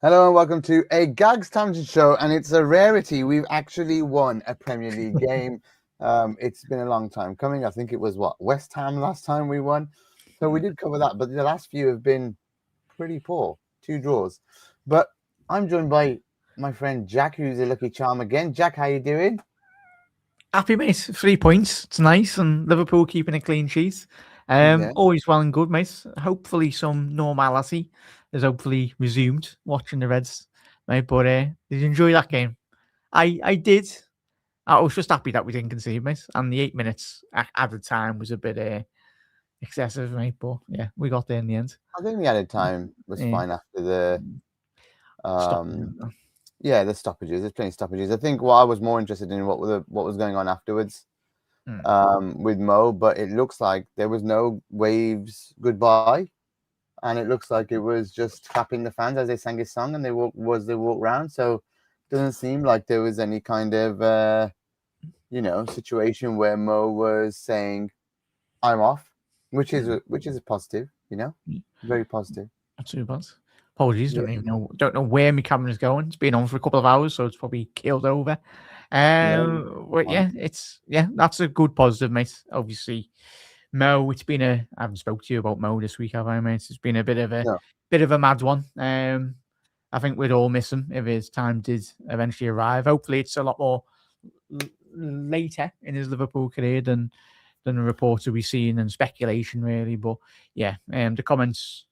Hello and welcome to a Gags Tandon Show, and it's a rarity. We've actually won a Premier League game. It's been a long time coming. I think it was West Ham last time we won, so we did cover that. But the last few have been pretty poor, 2 draws. But I'm joined by my friend Jack, who's a lucky charm again. Jack, how you doing? Happy, mate. 3 points. It's nice. And Liverpool keeping a clean sheet. Yeah. Always well and good, mate. Hopefully some normality is hopefully resumed watching the Reds, mate. But did you enjoy that game? I did. I was just happy that we didn't concede, mate. And the 8 minutes at the time was a bit excessive, mate. But yeah, we got there in the end. I think the added time was Yeah. fine after the Stop. the stoppages. There's plenty of stoppages. I think what I was more interested in what was going on afterwards. With Mo, but it looks like there was no waves goodbye, and it looks like it was just clapping the fans as they sang his song and they walk round. So it doesn't seem like there was any kind of situation where Mo was saying I'm off, which is a positive, very positive. Not too bad. Apologies, Yeah. don't know where my camera's going. It's been on for a couple of hours, so it's probably killed over. But that's a good positive, mate. Obviously, Mo, I haven't spoke to you about Mo this week, have I, mate? It's been a bit of a mad one. I think we'd all miss him if his time did eventually arrive. Hopefully, it's a lot more later in his Liverpool career than the reports we've seen and speculation, really. But yeah, the comments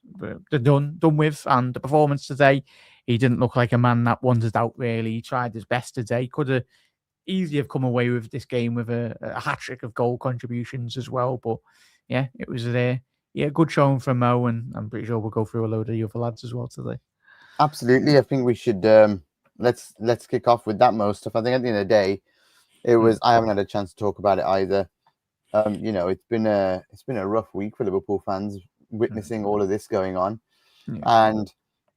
they're done with, and the performance today, he didn't look like a man that wanted out. Really, he tried his best today. Could have easily have come away with this game with a hat trick of goal contributions as well. But yeah, it was a good showing from Mo, and I'm pretty sure we'll go through a load of the other lads as well today. Absolutely, I think we should let's kick off with that Mo stuff. I think at the end of the day, it was. I haven't had a chance to talk about it either. It's been a rough week for Liverpool fans witnessing all of this going on, and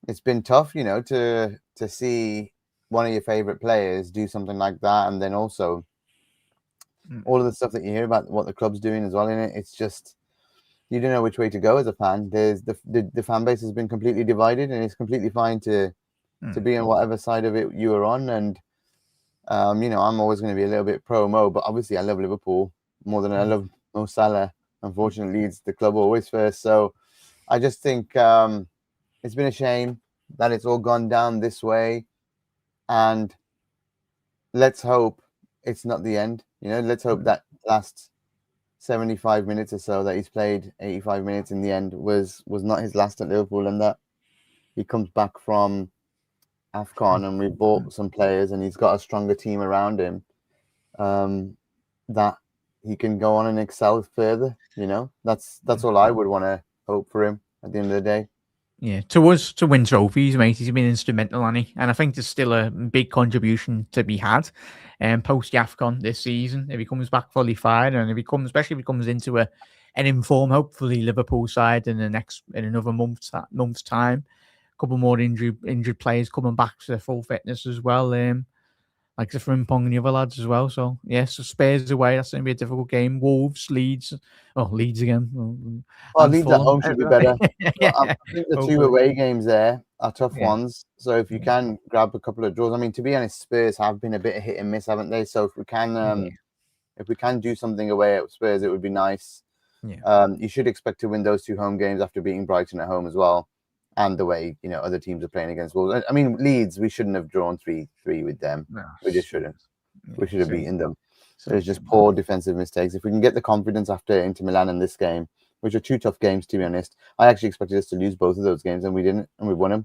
it's been tough, to see one of your favorite players do something like that, and then also all of the stuff that you hear about what the club's doing as well in it. It's just you don't know which way to go as a fan. There's the fan base has been completely divided, and it's completely fine to be on whatever side of it you are on. And I'm always going to be a little bit pro Mo, but obviously I love Liverpool more than I love Mo Salah. Unfortunately, it's the club always first. So I just think it's been a shame that it's all gone down this way. And let's hope it's not the end. Let's hope that last 75 minutes or so that he's played, 85 minutes in the end, was not his last at Liverpool, and that he comes back from AFCON and we bought some players and he's got a stronger team around him, that he can go on and excel further. That's all I would want to hope for him at the end of the day. Yeah, to us to win trophies, mate, he's been instrumental, hasn't he? And I think there's still a big contribution to be had. Post AFCON this season, if he comes back fully fired, and especially if he comes into an informed, hopefully Liverpool side in another month's time, a couple more injured players coming back to full fitness as well. Like the Frimpong and the other lads as well. So yes, so Spurs away. That's going to be a difficult game. Wolves, Leeds. Oh, Leeds again. Leeds at home should be better. Yeah. I think the 2 away games there are tough ones. So if you can grab a couple of draws, I mean, to be honest, Spurs have been a bit of hit and miss, haven't they? So if we can do something away at Spurs, it would be nice. You should expect to win those 2 home games after beating Brighton at home as well, and the way other teams are playing against Wolves. I mean, Leeds, we shouldn't have drawn 3-3 with them. No, we just shouldn't. We should have beaten them. There's just poor defensive mistakes. If we can get the confidence after Inter Milan in this game, which are 2 tough games, to be honest, I actually expected us to lose both of those games, and we didn't, and we won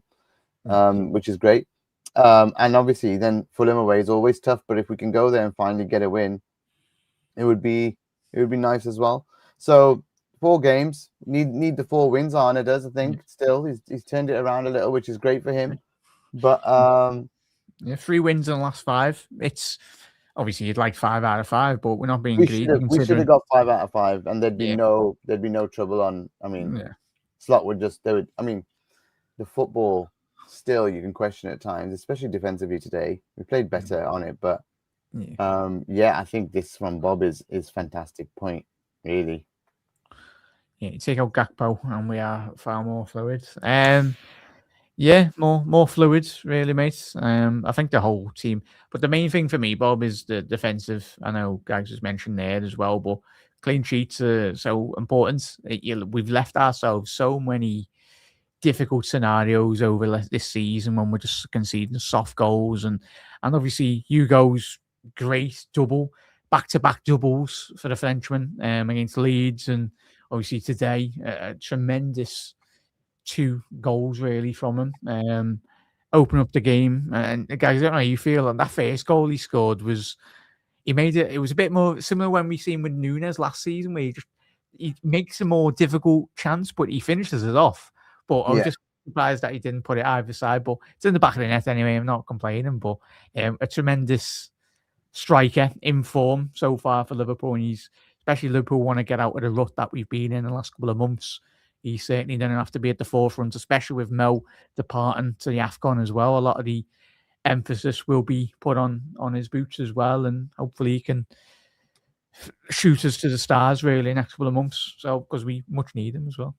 them, which is great. And obviously, then Fulham away is always tough, but if we can go there and finally get a win, it would be nice as well. So 4 games, need the 4 wins. Arne does, I think. Still, he's turned it around a little, which is great for him. But 3 wins in the last 5. It's obviously you'd like 5 out of 5, but we're not being greedy. We should have got 5 out of 5, and there'd be no trouble on. I mean, Slot would just I mean, the football still you can question at times, especially defensively today. We played better on it, but I think this from Bob is fantastic point, really. Yeah, you take out Gakpo and we are far more fluid. Yeah, more fluid, really, mate. I think the whole team, but the main thing for me, Bob, is the defensive. I know Gags was mentioned there as well, but clean sheets are so important. We've left ourselves so many difficult scenarios over this season when we're just conceding soft goals, and obviously Hugo's great double, back to back doubles for the Frenchman against Leeds, and obviously today a tremendous 2 goals really from him. Open up the game, and guys, I don't know how you feel. And that first goal he scored was he made it. It was a bit more similar when we seen with Nunes last season, where he makes a more difficult chance, but he finishes it off. But I was Yeah. just surprised that he didn't put it either side. But it's in the back of the net anyway. I'm not complaining. But a tremendous striker in form so far for Liverpool, and he's especially Liverpool want to get out of the rut that we've been in the last couple of months. He's certainly going to have to be at the forefront, especially with Mo departing to the AFCON as well. A lot of the emphasis will be put on his boots as well, and hopefully he can shoot us to the stars really next couple of months. So because we much need him as well.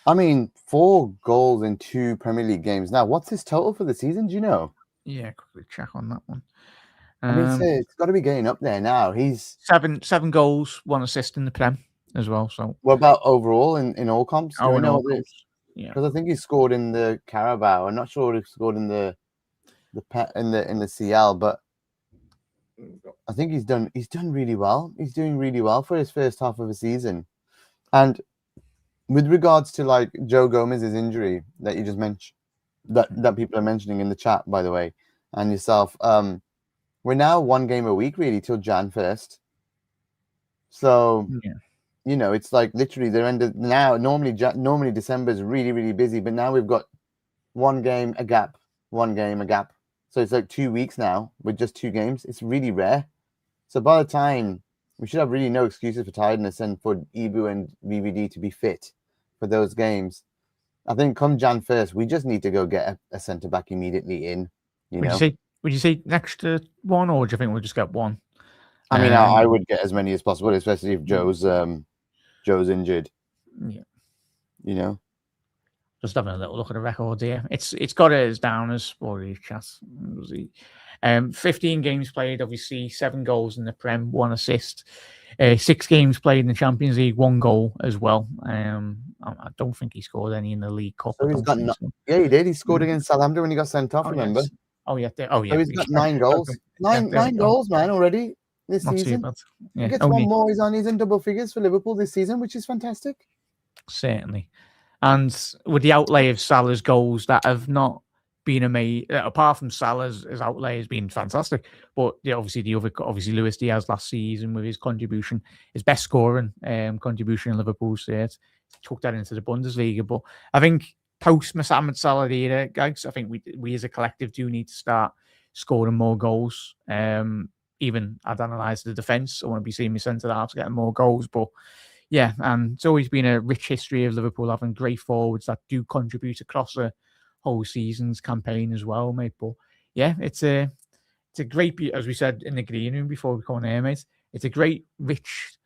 I mean, 4 goals in 2 Premier League games. Now, what's his total for the season? Do you know? Yeah, quickly check on that one. I mean, it's got to be getting up there now. He's seven goals, 1 assist in the Prem as well. So what about overall in all comps? Do we in know all what goals. Yeah, because I think he scored in the Carabao. I'm not sure if he scored in the in the CL, but I think he's done really well. He's doing really well for his first half of the season. And with regards to like Joe Gomez's injury that you just mentioned, that people are mentioning in the chat, by the way, and yourself, we're now 1 game a week really till Jan 1st. So yeah, you know, it's like literally they're ended now. Normally December is really, really busy, but now we've got 1 game a gap, 1 game a gap. So it's like 2 weeks now with just 2 games. It's really rare. So by the time we should have really no excuses for tiredness and for Ibu and VVD to be fit for those games. I think come Jan 1st, we just need to go get a centre back immediately in. Would you say next one, or do you think we'll just get one? I mean, I would get as many as possible, especially if Joe's injured. Yeah. You know, just having a little look at the record here. It's got it as down as chat. 15 games played, obviously 7 goals in the Prem, 1 assist. 6 games played in the Champions League, 1 goal as well. I don't think he scored any in the League Cup. So he's got yeah, he did. He scored against Southampton when he got sent off. Remember? Yes. Oh yeah. So he's got 9 goals. Nine goals, man, already this season. Yeah. He gets one more. He's in double figures for Liverpool this season, which is fantastic. Certainly. And with the outlay of Salah's goals that have not been amazing, apart from Salah's outlay has been fantastic. But obviously Luis Diaz last season with his contribution, his best scoring contribution in Liverpool's shirt, took that into the Bundesliga. But I think post Mohamed Salah era, guys, I think we as a collective do need to start scoring more goals. Even I'd analyse the defence. I want to be seeing my centre halves getting more goals, but yeah, and it's always been a rich history of Liverpool having great forwards that do contribute across a whole season's campaign as well, mate. But yeah, it's a great, as we said in the green room before we come on air, mate. It's a great, rich.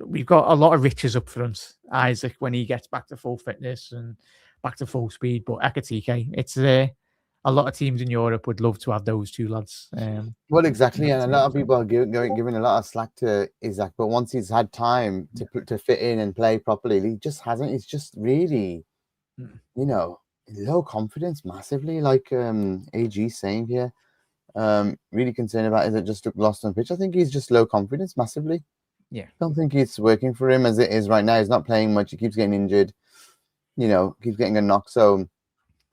We've got a lot of riches up front. Isaac, when he gets back to full fitness and back to full speed, but Ekatike, it's a lot of teams in Europe would love to have those 2 lads. Well, exactly, and a lot of people are giving a lot of slack to Isaac, but once he's had time to fit in and play properly, he just hasn't. He's just really, low confidence massively, like AG saying here. Really concerned about is it just lost on pitch? I think he's just low confidence massively. Yeah, I don't think it's working for him as it is right now. He's not playing much. He keeps getting injured. Keeps getting a knock. So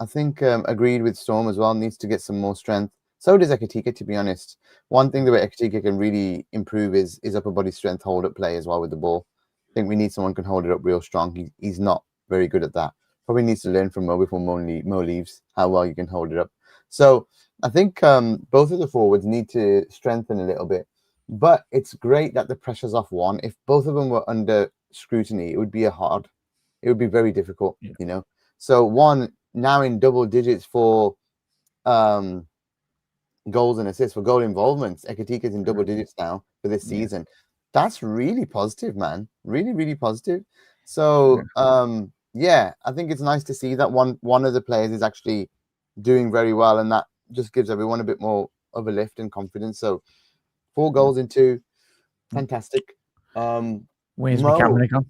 I think agreed with Storm as well. Needs to get some more strength. So does Ekatike, to be honest. One thing that Ekatike can really improve is upper body strength, hold up play as well with the ball. I think we need someone who can hold it up real strong. He's not very good at that. Probably needs to learn from Mo before Mo leaves how well you can hold it up. So I think both of the forwards need to strengthen a little bit. But it's great that the pressure's off one. If both of them were under scrutiny, it would be very difficult, So one now in double digits for goals and assists, for goal involvements. Ekatike is in double digits now for this season. That's really positive, man. Really, really positive. So yeah, I think it's nice to see that one of the players is actually doing very well, and that just gives everyone a bit more of a lift and confidence. So 4 goals in 2, fantastic. Where's my Mo, camera gone?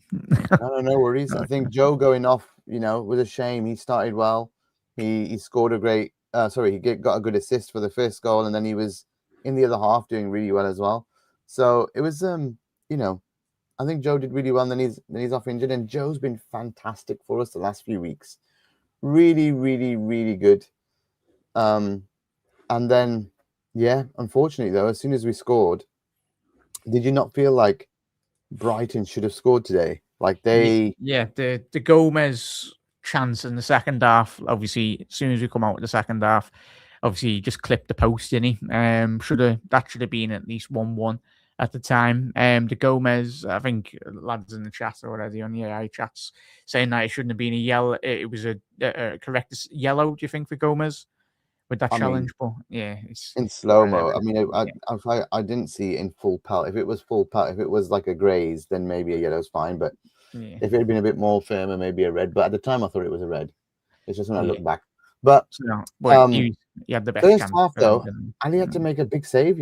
no worries. I think Joe going off, was a shame. He started well. He scored a great. Sorry, he got a good assist for the first goal, and then he was in the other half doing really well as well. So it was, I think Joe did really well. And then he's off injured, and Joe's been fantastic for us the last few weeks. Really, really, really good. And then, yeah, unfortunately though, as soon as we scored, did you not feel like Brighton should have scored today? Like they, Yeah, the Gomez chance in the second half. Obviously, as soon as we come out with the second half, obviously he just clipped the post, didn't he? That should have been at least 1-1 at the time. The Gomez, I think lads in the chat or whatever on the AI chats saying that it shouldn't have been a yellow. It was a correct yellow. Do you think for Gomez with that I challenge? mean, But yeah, it's in slow mo. whatever. I mean, I didn't see it in full pelt. If it was full pelt, if it was like a graze, then maybe a yellow's fine. But Yeah, if it had been a bit more firmer, maybe a red. But at the time, I thought it was a red. It's just when I yeah. look back. But So, but he had the best first chance. half though, Ali had to make a big save.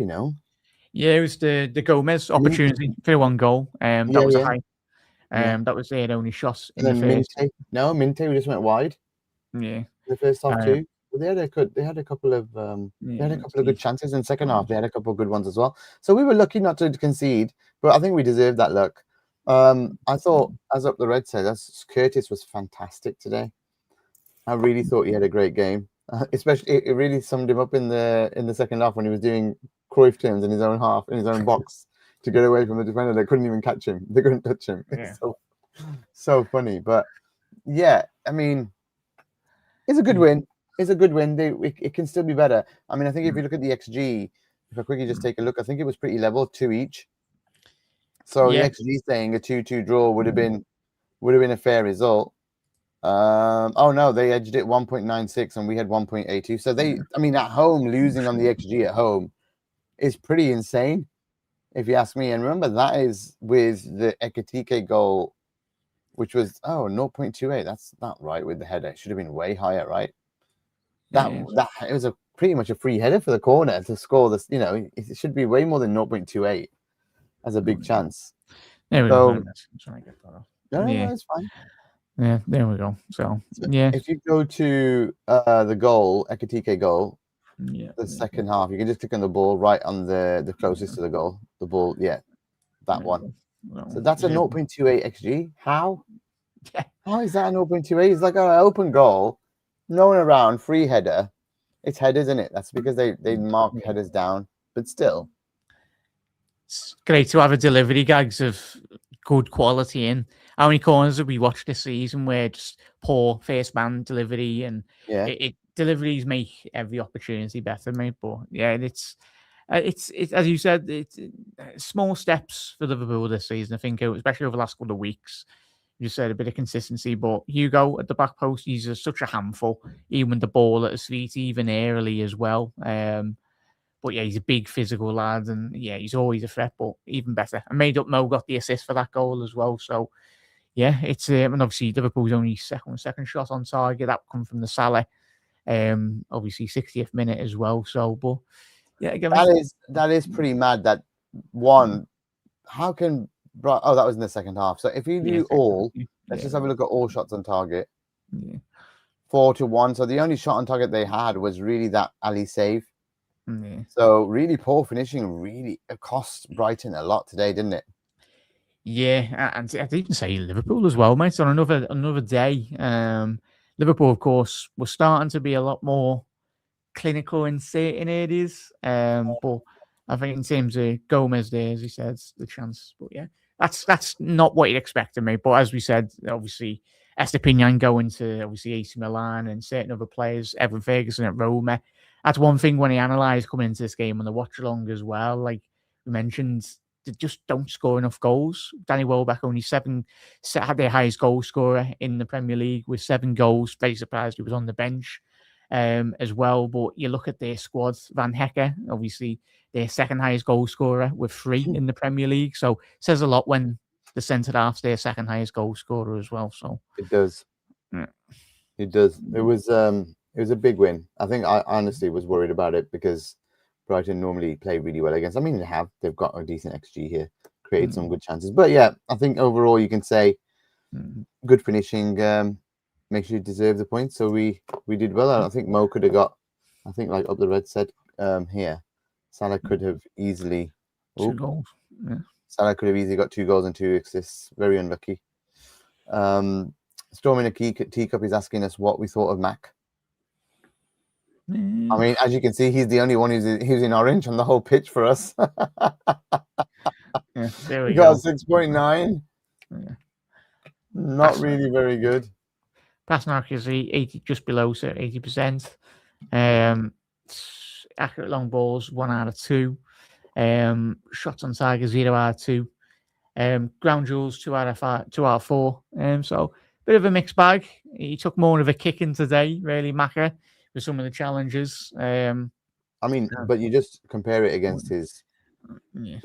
Yeah, it was the Gomez opportunity for 1 goal. That was a Yeah, high. yeah. That was their only shot in And the then first. Minte just went wide Yeah, in the first half um, too. But they had a couple of let's see. good chances in second half. They had a couple of good ones as well. So we were lucky not to concede, but I think we deserved that luck. I thought, as Up the Red said, Curtis was fantastic today. I really thought he had a great game. Especially, it really summed him up in the second half when he was doing Cruyff turns in his own half, in his own box, to get away from the defender. They couldn't even catch him. They couldn't touch him. Yeah. It's so funny. But yeah, I mean, it's a good win. It's a good win. It can still be better. I mean, I think if you look at the XG, if I quickly just take a look, I think it was pretty level, 2 each. So the XG saying a 2-2 draw would have been a fair result. Oh no, they edged it 1.96 and we had 1.82. So I mean, at home, losing on the XG at home is pretty insane, if you ask me. And remember, that is with the Ekatike goal, which was 0.28. That's not right with the header. It should have been way higher, right? That it was pretty much a free header for the corner to score this. It should be way more than 0.28 as a big chance. There we go. I'm trying to get that off. No, it's fine. Yeah, there we go. So yeah, if you go to the goal, Ekatike goal, the second half, you can just click on the ball right on the closest to the goal. The ball, that one. So that's a 0.28 XG. How? How is that a 0.28? It's like an open goal, no one around, free header. It's headers, isn't it? That's because they mark headers down, but still. It's great to have a delivery, Gags, of good quality in. How many corners have we watched this season where just poor first man delivery, and deliveries make every opportunity better, mate. But yeah, it's as you said, it's small steps for Liverpool this season. I think, especially over the last couple of weeks. You said a bit of consistency, but Hugo at the back post, he's such a handful, even with the ball at his feet, even early as well. But yeah, he's a big physical lad, and yeah, he's always a threat, but even better. And made up Mo got the assist for that goal as well. So yeah, it's and obviously Liverpool's only second shot on target. That come from the Salah. Obviously 60th minute as well. So, but yeah, again, that is pretty mad. That one, how can that was in the second half. So if you do let's just have a look at all shots on target. 4-1. So the only shot on target they had was really that Ali save. So really poor finishing. Really, it cost Brighton a lot today, didn't it? Yeah, and I'd even say Liverpool as well, mate. On another day, Liverpool, of course, were starting to be a lot more clinical in certain areas. But I think in terms of Gomez, there, as he said, the chance. But yeah, that's not what you'd expect of me. But as we said, obviously, Estepinian going to obviously AC Milan and certain other players, Evan Ferguson at Roma. That's one thing when he analysed coming into this game on the watch along as well. Like we mentioned, they just don't score enough goals. Danny Welbeck only had their highest goal scorer in the Premier League with 7 goals. Very surprised he was on the bench as well. But you look at their squad, Van Hecker, obviously their second highest goal scorer with 3 in the Premier League. So it says a lot when the centre half's their second highest goal scorer as well. So it does. It does. It was a big win. I think I honestly was worried about it because Brighton normally play really well against. I mean, they've got a decent XG here, created some good chances. But yeah, I think overall you can say good finishing makes you deserve the points. So we did well. I think Mo could have got. I think like up the red said here, Salah could have easily 2 goals. Yeah. Salah could have easily got 2 goals and 2 assists. Very unlucky. Storm in a teacup is asking us what we thought of Mac. I mean, as you can see, he's the only one who's in orange on the whole pitch for us. Yeah, there we got go. 6.9. Yeah. Not really very good. Passing accuracy 80, just below 80%. Accurate long balls 1 out of 2. Shots on target 0 out of 2. Ground duels 2 out of 5, 2 out of 4. So bit of a mixed bag. He took more of a kicking today, really, Macca, with some of the challenges. I mean, but you just compare it against his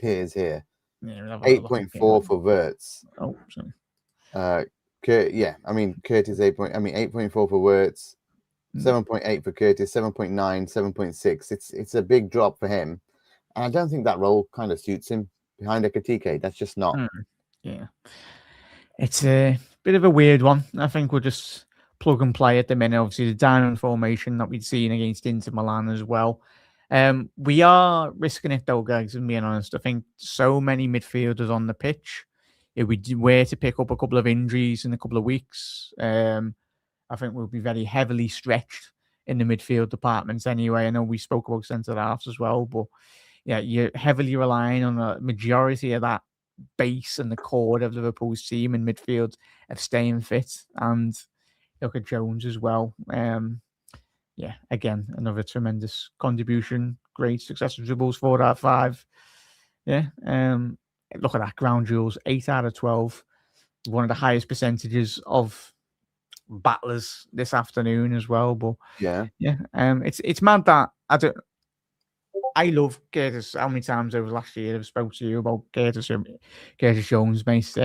peers here. Yeah, 8.4 for Wirtz. Oh, sorry. I mean, Curtis 8.4 for Wirtz, 7.8 for Curtis, 7.9, 7.6. It's a big drop for him. And I don't think that role kind of suits him behind a Ekitike. That's just not. Yeah. It's a bit of a weird one. I think we'll just plug and play at the minute. Obviously, the diamond formation that we'd seen against Inter Milan as well. We are risking it though, guys, and being honest. I think so many midfielders on the pitch. If we were to pick up a couple of injuries in a couple of weeks, I think we'll be very heavily stretched in the midfield departments anyway. I know we spoke about centre halves as well, but yeah, you're heavily relying on a majority of that base and the core of Liverpool's team in midfield of staying fit. And look at Jones as well. Yeah, again, another tremendous contribution. Great successive dribbles, 4 out of 5. Yeah. Look at that, ground duels, 8 out of 12. One of the highest percentages of battlers this afternoon as well. But yeah. It's mad that I love Curtis. How many times over last year I've spoke to you about Curtis Jones, mate.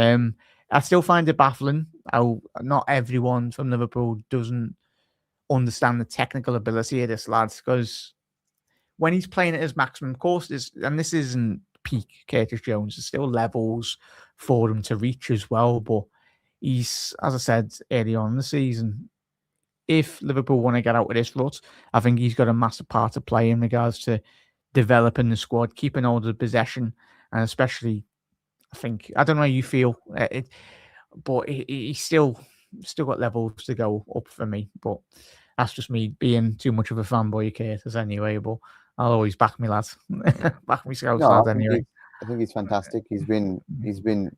I still find it baffling how not everyone from Liverpool doesn't understand the technical ability of this lad, because when he's playing at his maximum course, and this isn't peak Curtis Jones, there's still levels for him to reach as well. But he's, as I said earlier on in the season, if Liverpool want to get out of this rut, I think he's got a massive part to play in regards to developing the squad, keeping all the possession, and especially, I don't know how you feel, but he's still got levels to go up for me. But that's just me being too much of a fanboy of Curtis anyway. But I'll always back me lads, back me scouts lads anyway. I think he's fantastic. He's been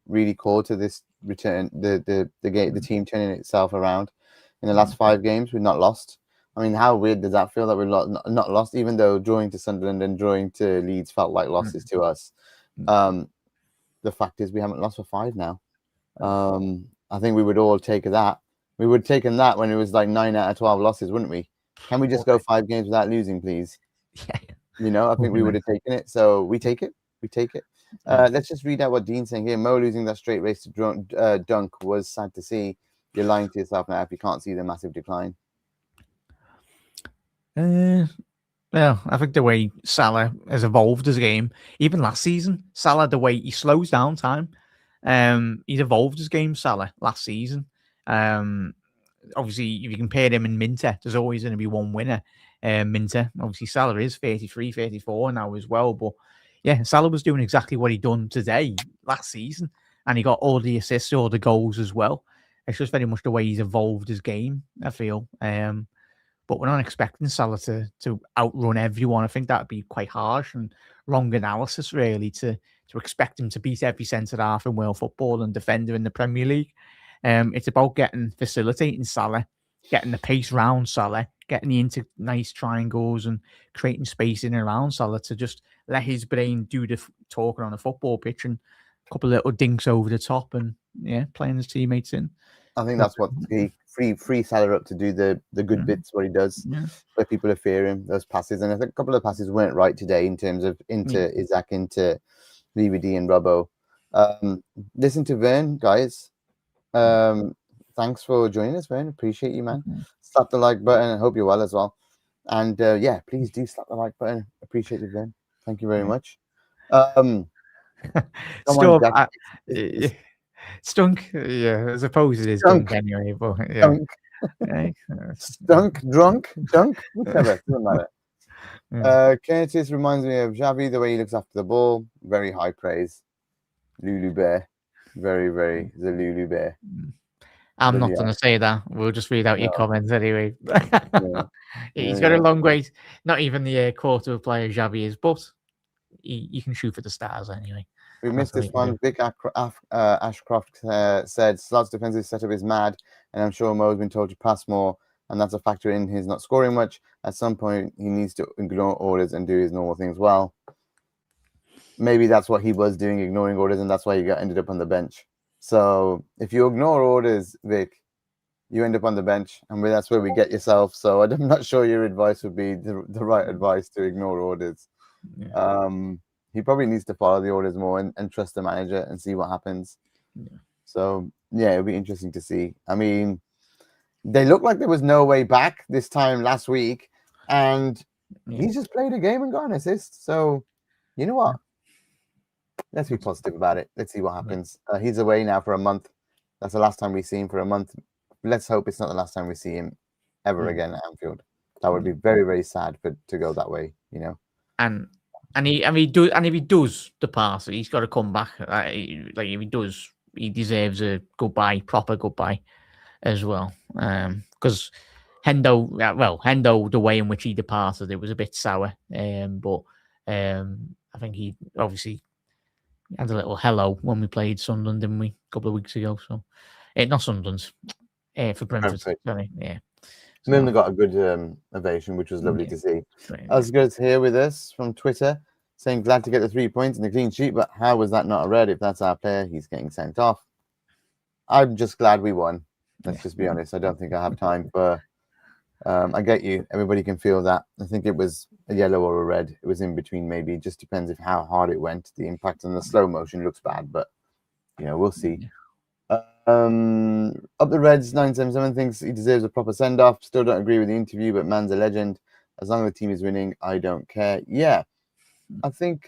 really core to this return, the team turning itself around. In the last 5 games, we've not lost. I mean, how weird does that feel that we've not lost, even though drawing to Sunderland and drawing to Leeds felt like losses to us. The fact is we haven't lost for 5 now. I think we would all take that. We would have taken that when it was like 9 out of 12 losses, wouldn't we? Can we just go 5 games without losing, please? Yeah. You know, I think we would have taken it. So we take it. We take it. Let's just read out what Dean's saying here. Mo losing that straight race to dunk was sad to see. You're lying to yourself now if you can't see the massive decline. Well, I think the way Salah has evolved his game, even last season, Salah, the way he slows down time, he's evolved his game, Salah, last season. Obviously, if you compare him and Minter, there's always going to be one winner. Minter, obviously, Salah is 33, 34 now as well. But yeah, Salah was doing exactly what he done today, last season. And he got all the assists, all the goals as well. It's just very much the way he's evolved his game, I feel. But we're not expecting Salah to outrun everyone. I think that would be quite harsh and wrong analysis, really, to expect him to beat every centre half in world football and defender in the Premier League. It's about facilitating Salah, getting the pace round Salah, getting into nice triangles and creating space in and around Salah to just let his brain do the talking on a football pitch and a couple of little dinks over the top and playing his teammates in. I think that's what he free Salah up to do the good bits, what he does, where people are fearing those passes. And I think a couple of passes weren't right today in terms of into Isaac, into VVD and Robbo. Listen to Vern, guys. Thanks for joining us, Vern. Appreciate you, man. slap the like button. I hope you're well as well. And yeah, please do slap the like button. Appreciate it, Ben. Thank you very much. Come on, Storm, Jack. stunk. Yeah, I suppose it is Stunk. dunk anyway. But yeah, Stunk, drunk, dunk, whatever. Doesn't matter. Curtis reminds me of Xavi, the way he looks after the ball. Very high praise. Lulu Bear. Very, very the Lulu Bear. I'm not going to say that. We'll just read out your comments anyway. He's got a long way. Not even the quarter of player Xavi is, but you can shoot for the stars anyway. We missed this one. Vic Ashcroft said Slot's defensive setup is mad, and I'm sure Mo's been told to pass more, and that's a factor in his not scoring much. At some point, he needs to ignore orders and do his normal things well. Maybe that's what he was doing, ignoring orders, and that's why he ended up on the bench. So if you ignore orders, Vic, you end up on the bench, and that's where we get yourself. So I'm not sure your advice would be the right advice to ignore orders. Yeah. He probably needs to follow the orders more and trust the manager and see what happens. Yeah. So yeah, it'll be interesting to see. I mean, they looked like there was no way back this time last week, and he just played a game and got an assist. So you know what? Let's be positive about it. Let's see what happens. He's away now for a month. That's the last time we see him for a month. Let's hope it's not the last time we see him ever again at Anfield. That would be very, very sad to go that way, you know. And if he does depart, he's got to come back. Like if he does, he deserves a goodbye, proper goodbye, as well. Because Hendo, the way in which he departed, it was a bit sour. But I think he obviously had a little hello when we played Sunderland, didn't we, a couple of weeks ago? So, not Sunderland, for Brentford. Sorry, yeah. So, Milner got a good ovation, which was lovely to see. Asgard's here with us from Twitter, saying glad to get the 3 points and the clean sheet, but how was that not a red? If that's our player, he's getting sent off. I'm just glad we won. Let's just be honest. I don't think I have time for. I get you. Everybody can feel that. I think it was a yellow or a red. It was in between, maybe. It just depends of how hard it went. The impact on the slow motion looks bad, but we'll see. Up the Reds, 977 thinks he deserves a proper send-off. Still don't agree with the interview, but man's a legend. As long as the team is winning, I don't care. Yeah, I think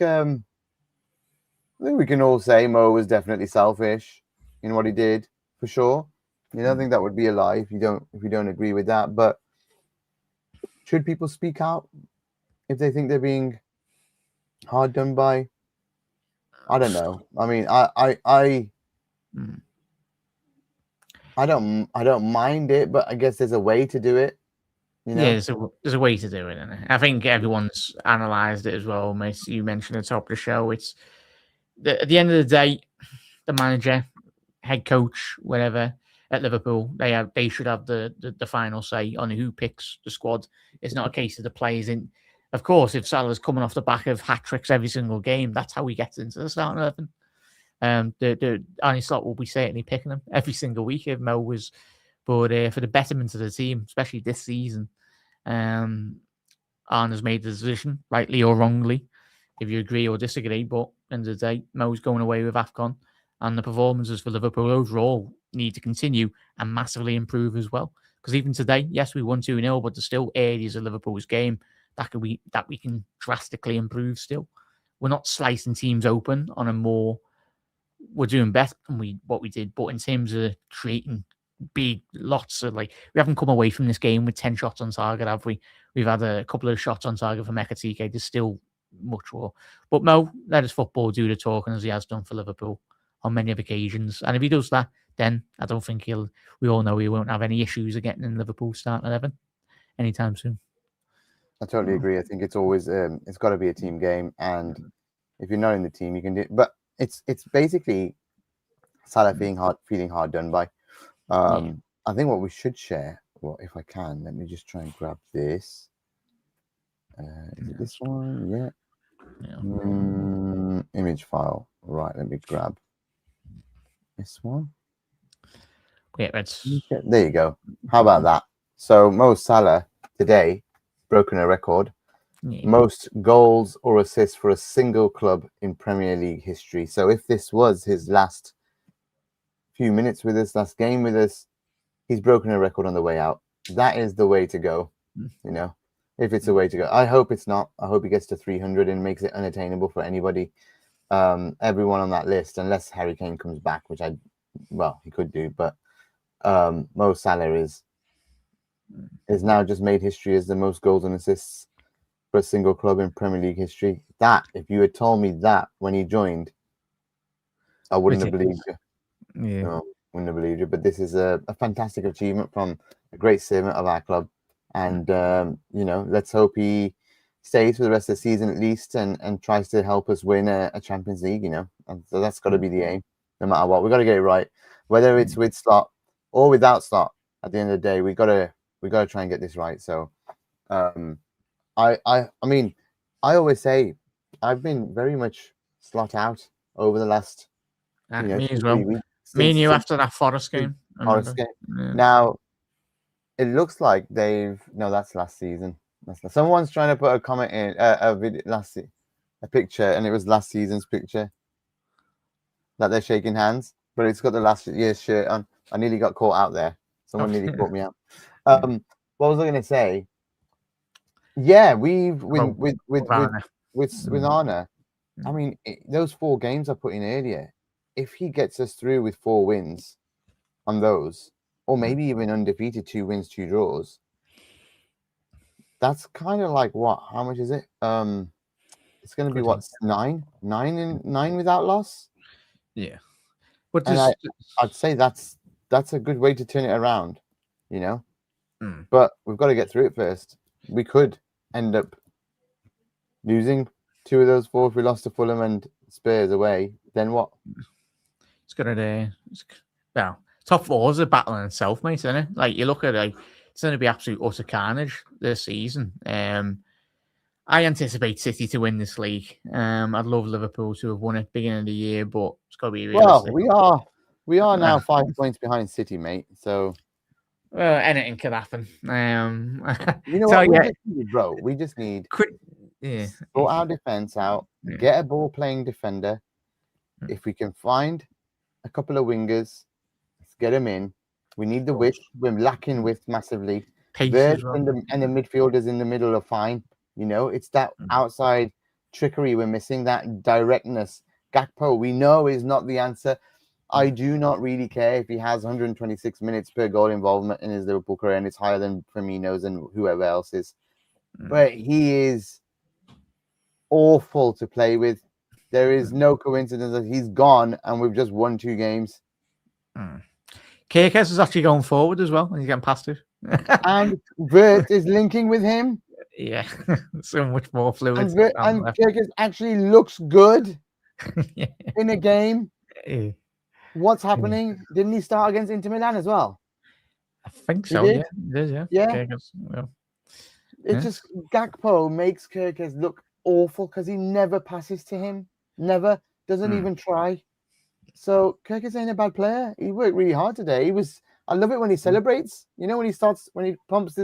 we can all say Mo was definitely selfish in what he did, for sure. I think that would be a lie if you don't agree with that. But should people speak out if they think they're being hard done by? I don't know. I mean, I don't mind it, but I guess there's a way to do it. Yeah, there's a way to do it. I think everyone's analysed it as well. You mentioned at the top of the show. It's at the end of the day, the manager, head coach, whatever at Liverpool, they should have the final say on who picks the squad. It's not a case of the players in. Of course, if Salah's coming off the back of hat tricks every single game, that's how he gets into the starting 11. The Arne Slot will be certainly picking him every single week if Mo was, but for the betterment of the team, especially this season, Arne has made the decision, rightly or wrongly, if you agree or disagree. But at the end of the day, Mo's going away with AFCON, and the performances for Liverpool overall need to continue and massively improve as well. Because even today, yes, we won 2-0, but there's still areas of Liverpool's game that we can drastically improve. Still, we're not slicing teams open on a more. We're doing better than what we did, but in terms of creating big lots of we haven't come away from this game with 10 shots on target, have we? We've had a couple of shots on target for Ekitike. There's still much more. But Mo, let his football do the talking as he has done for Liverpool on many of occasions. And if he does that, then I don't think we all know he won't have any issues of getting in Liverpool starting 11 anytime soon. I totally agree. I think it's always it's got to be a team game, and if you're not in the team, you can do. But it's basically Salah feeling hard done by. I think what we should share. Well, if I can, let me just try and grab this. Is it this one? Yeah. Image file. Right. Let me grab this one. Yeah, there you go. How about that? So Mo Salah today broken a record. Yeah. Most goals or assists for a single club in Premier League history. So if this was his last few minutes with us, last game with us, he's broken a record on the way out. that is the way to go. You know, if it's the way to go. I hope it's not. I hope he gets to 300 and makes it unattainable for anybody. Everyone on that list, unless Harry Kane comes back, which he could do, but Mo Salah is now just made history as the most goals and assists for a single club in Premier League history. That, if you had told me that when he joined, I wouldn't have believed you. Yeah. No, wouldn't have believed you. But this is a fantastic achievement from a great servant of our club. And, let's hope he stays for the rest of the season at least and tries to help us win a Champions League, And so that's got to be the aim, no matter what. We've got to get it right. Whether it's with Slot or without Slot, at the end of the day, we got to try and get this right. So, I always say I've been very much Slot out over the last, me as well. 3 weeks. Me and you after that Forest game. Forest game. Yeah. Now, it looks like that's last season. Someone's trying to put a comment in a video a picture, and it was last season's picture that they're shaking hands, but it's got the last year's shirt on. I nearly got caught out there. Someone nearly caught me out. What was I going to say? Yeah, with Arna. I mean, those 4 games I put in earlier. If he gets us through with 4 wins on those, or maybe even undefeated, 2 wins, 2 draws, that's kind of like what? How much is it? It's going to be what, 9 without loss? Yeah, but I'd say that's a good way to turn it around, But we've got to get through it first. We could end up losing 2 of those 4 if we lost to Fulham and Spurs away. Then what? It's gonna top 4 is a battle in itself, mate, isn't it? Like, you look at it, it's going to be absolute utter carnage this season. I anticipate City to win this league. I'd love Liverpool to have won it beginning of the year, but it's got to be realistic. Well, we are now 5 points behind City, mate. So anything could happen. You know what? We just need sort our defense out, get a ball-playing defender. If we can find a couple of wingers, let's get them in. We need the width. We're lacking width massively. Pace well. and the midfielders in the middle are fine. It's that outside trickery we're missing, that directness. Gakpo, we know, is not the answer. I do not really care if he has 126 minutes per goal involvement in his Liverpool career, and it's higher than Firmino's and whoever else is. But he is awful to play with. There is no coincidence that he's gone and we've just won 2 games. Kirkes is actually going forward as well, and he's getting past it. And Vert is linking with him. Yeah, so much more fluid. And Kirkes actually looks good in a game. Yeah. What's happening? Didn't he start against Inter Milan as well? I think so. Yeah, it is. Yeah. Kirkes, It's just Gakpo makes Kirkes look awful because he never passes to him. Never. Doesn't even try. So Kirkes ain't a bad player. He worked really hard today. I love it when he celebrates. When he pumps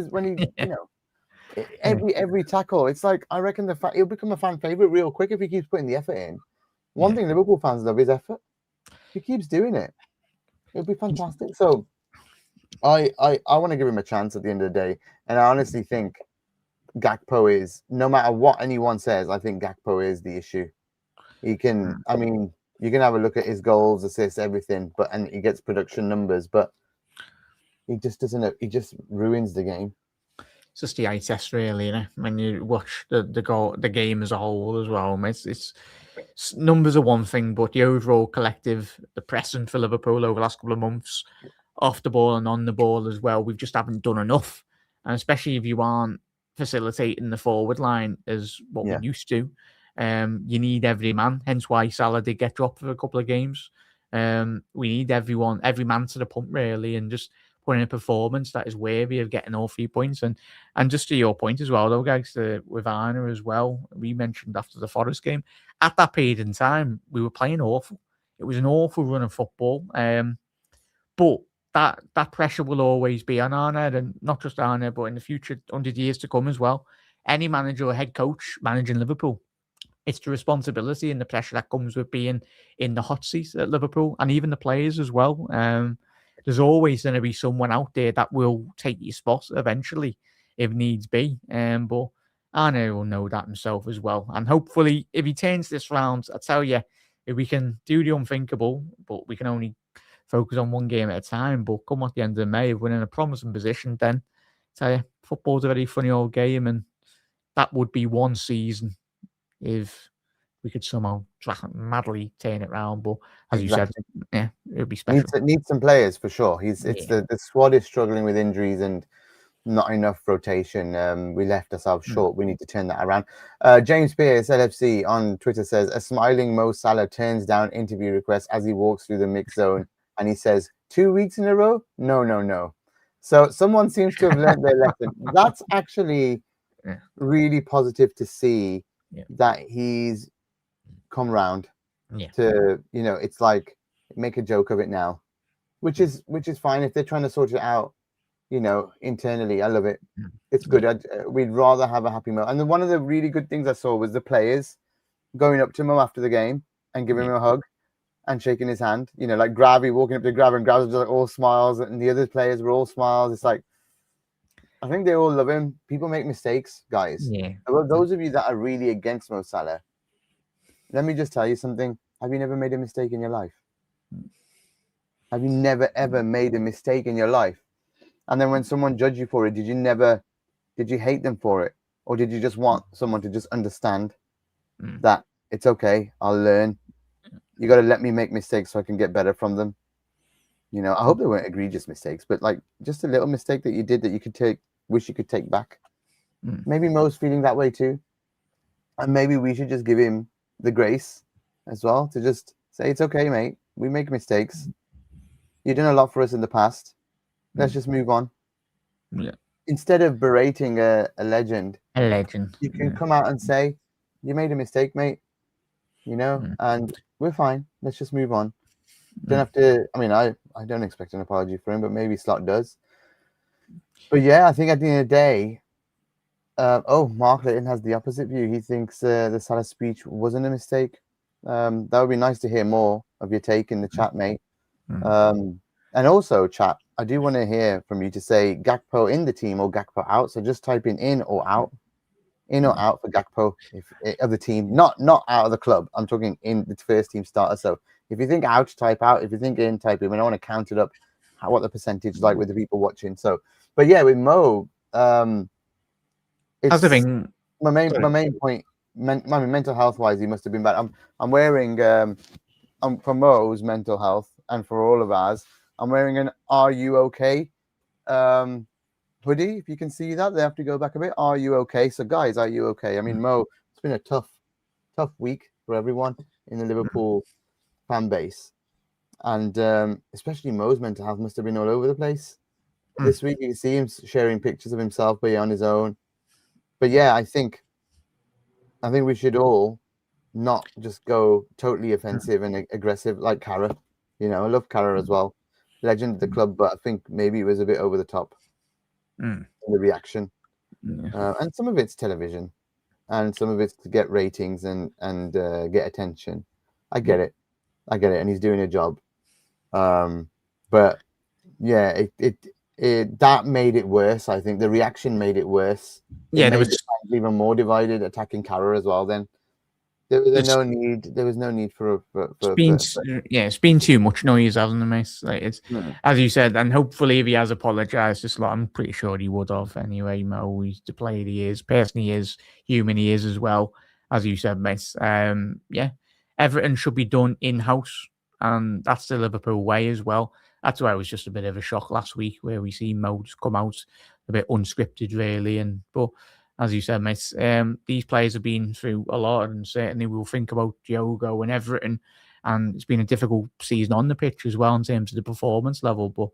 every tackle. It's like, I reckon he'll become a fan favorite real quick if he keeps putting the effort in. One thing Liverpool fans love is effort. If he keeps doing it, it'll be fantastic. So I want to give him a chance at the end of the day. And I honestly think Gakpo is, no matter what anyone says, I think Gakpo is the issue. He can, you can have a look at his goals, assists, everything, and he gets production numbers, but he just doesn't, he just ruins the game. It's just the eye test, really, when you watch the game as a whole as well. It's numbers are one thing, but the overall collective, the pressing for Liverpool over the last couple of months, off the ball and on the ball as well, we just haven't done enough. And especially if you aren't facilitating the forward line as what we used to, you need every man. Hence why Salah did get dropped for a couple of games. We need every man to the pump, really, and just put in a performance that is worthy of getting all 3 points. And just to your point as well, though, guys, with Arna as well, we mentioned after the Forest game, at that period in time, we were playing awful. It was an awful run of football. But that pressure will always be on Arna, and not just Arna, but in the future, 100 years to come as well. Any manager or head coach managing Liverpool, it's the responsibility and the pressure that comes with being in the hot seat at Liverpool, and even the players as well. there's always going to be someone out there that will take your spot eventually, if needs be. But Arne will know that himself as well. And hopefully, if he turns this round, I tell you, if we can do the unthinkable, but we can only focus on one game at a time. But come at the end of May, if we're in a promising position, then I tell you, football's a very funny old game, and that would be one season if we could somehow madly turn it around. But as you said, yeah, it would be special. Needs some players for sure. The squad is struggling with injuries and not enough rotation. We left ourselves short. We need to turn that around. James Pierce, LFC, on Twitter says, a smiling Mo Salah turns down interview requests as he walks through the mix zone, and he says, 2 weeks in a row? No. So someone seems to have learned their lesson. That's actually really positive to see that he's come round to, it's like, make a joke of it now, which is fine if they're trying to sort it out, internally. I love it. It's good. We'd rather have a happy Mo. And then one of the really good things I saw was the players going up to Mo after the game and giving him a hug and shaking his hand, like Gravy walking up to Grav, and Grav's just like all smiles, and the other players were all smiles. It's like, I think they all love him. People make mistakes, guys. Yeah. Well, those of you that are really against Mo Salah, let me just tell you something. Have you never made a mistake in your life? Have you never, ever made a mistake in your life? And then when someone judged you for it, did you hate them for it? Or did you just want someone to just understand that it's okay, I'll learn. You got to let me make mistakes so I can get better from them. I hope they weren't egregious mistakes, but like just a little mistake that you did that you could wish you could take back. Maybe Mo's feeling that way too. And maybe we should just give him the grace as well to just say, it's okay, mate. We make mistakes. You've done a lot for us in the past. Let's just move on. Yeah. Instead of berating a legend, you can come out and say, you made a mistake, mate. And we're fine. Let's just move on. Don't have to. I mean, I don't expect an apology for him, but maybe Slot does. But yeah, I think at the end of the day, Mark Layton has the opposite view. He thinks the Salah speech wasn't a mistake. That would be nice to hear more of your take in the chat, mate. And also, chat, I do want to hear from you to say Gakpo in the team or Gakpo out. So just type in or out. In or out for Gakpo of the team, not out of the club. I'm talking in the first team starter. So if you think out, type out. If you think in, type in. I want to count it up, what the percentage is like with the people watching. So, but yeah, with Mo, it's my main point. Mental health wise, he must have been bad. I'm wearing for Mo's mental health and for all of ours, I'm wearing an "Are you okay?" hoodie. If you can see that, they have to go back a bit. Are you okay? So guys, are you okay? I mean, Mo, it's been a tough week for everyone in the Liverpool fan base, and especially Mo's mental health must have been all over the place this week. You can see him sharing pictures of himself being on his own. But yeah, I think we should all not just go totally offensive and aggressive like Cara. I love Cara as well, legend of the club, but I think maybe it was a bit over the top. The reaction, and some of it's television, and some of it's to get ratings and get attention. I get it, and he's doing a job. But yeah, it that made it worse. I think the reaction made it worse. There was even more divided, attacking Cara as well. Then there was no need. There was no need for it's been too much noise, hasn't it, mate? Like it's as you said, and hopefully if he has apologised, just like I'm pretty sure he would have anyway. Mo, he's the player he is, person he is, human he is as well, as you said, mate. Everything should be done in house, and that's the Liverpool way as well. That's why it was just a bit of a shock last week, where we see Mo just come out a bit unscripted, really, but. As you said, mate, these players have been through a lot, and certainly we'll think about Diogo and Everton, and it's been a difficult season on the pitch as well in terms of the performance level. But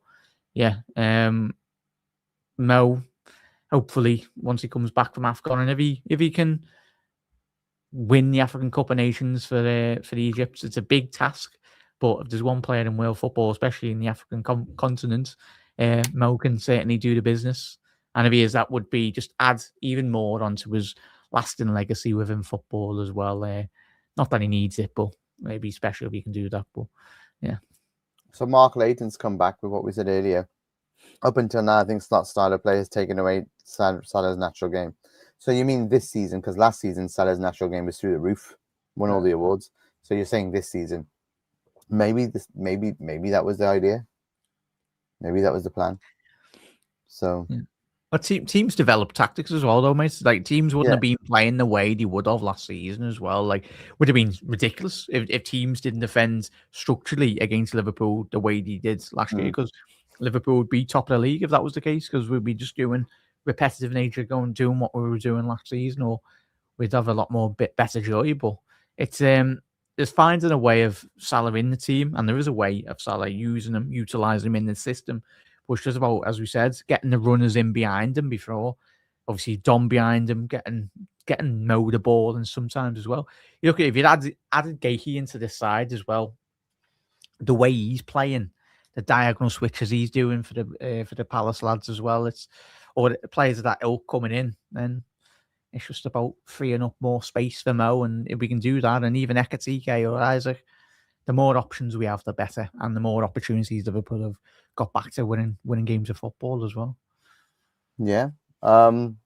yeah, Mo, hopefully once he comes back from AFCON, and if he can win the African Cup of Nations for the Egypt, it's a big task. But if there's one player in world football, especially in the African continent, Mo can certainly do the business. And if he is, that would be just add even more onto his lasting legacy within football as well. Not that he needs it, but maybe special if he can do that. But yeah. So Mark Layton's come back with what we said earlier. Up until now, I think slot style of play has taken away Salah's natural game. So you mean this season? Because last season Salah's natural game was through the roof, won all the awards. So you're saying this season, maybe that was the idea. Maybe that was the plan. So. Yeah. But teams develop tactics as well, though, mate. Like teams wouldn't have been playing the way they would have last season as well. Like, would have been ridiculous if teams didn't defend structurally against Liverpool the way they did last year. Because Liverpool would be top of the league if that was the case. Because we'd be just doing repetitive nature, doing what we were doing last season, or we'd have a lot more better joy. But it's there's finding a way of Salah in the team, and there is a way of Salah using him, utilizing him in the system. But it's just about, as we said, getting the runners in behind him before. Obviously, Dom behind him, getting Mo the ball, and sometimes as well. You look at if you'd added Gakey into this side as well, the way he's playing, the diagonal switches he's doing for the Palace lads as well. Or the players of that ilk coming in, then it's just about freeing up more space for Mo, and if we can do that, and even Ekatike or Isaac, the more options we have, the better, and the more opportunities Liverpool have got back to winning games of football as well. Yeah.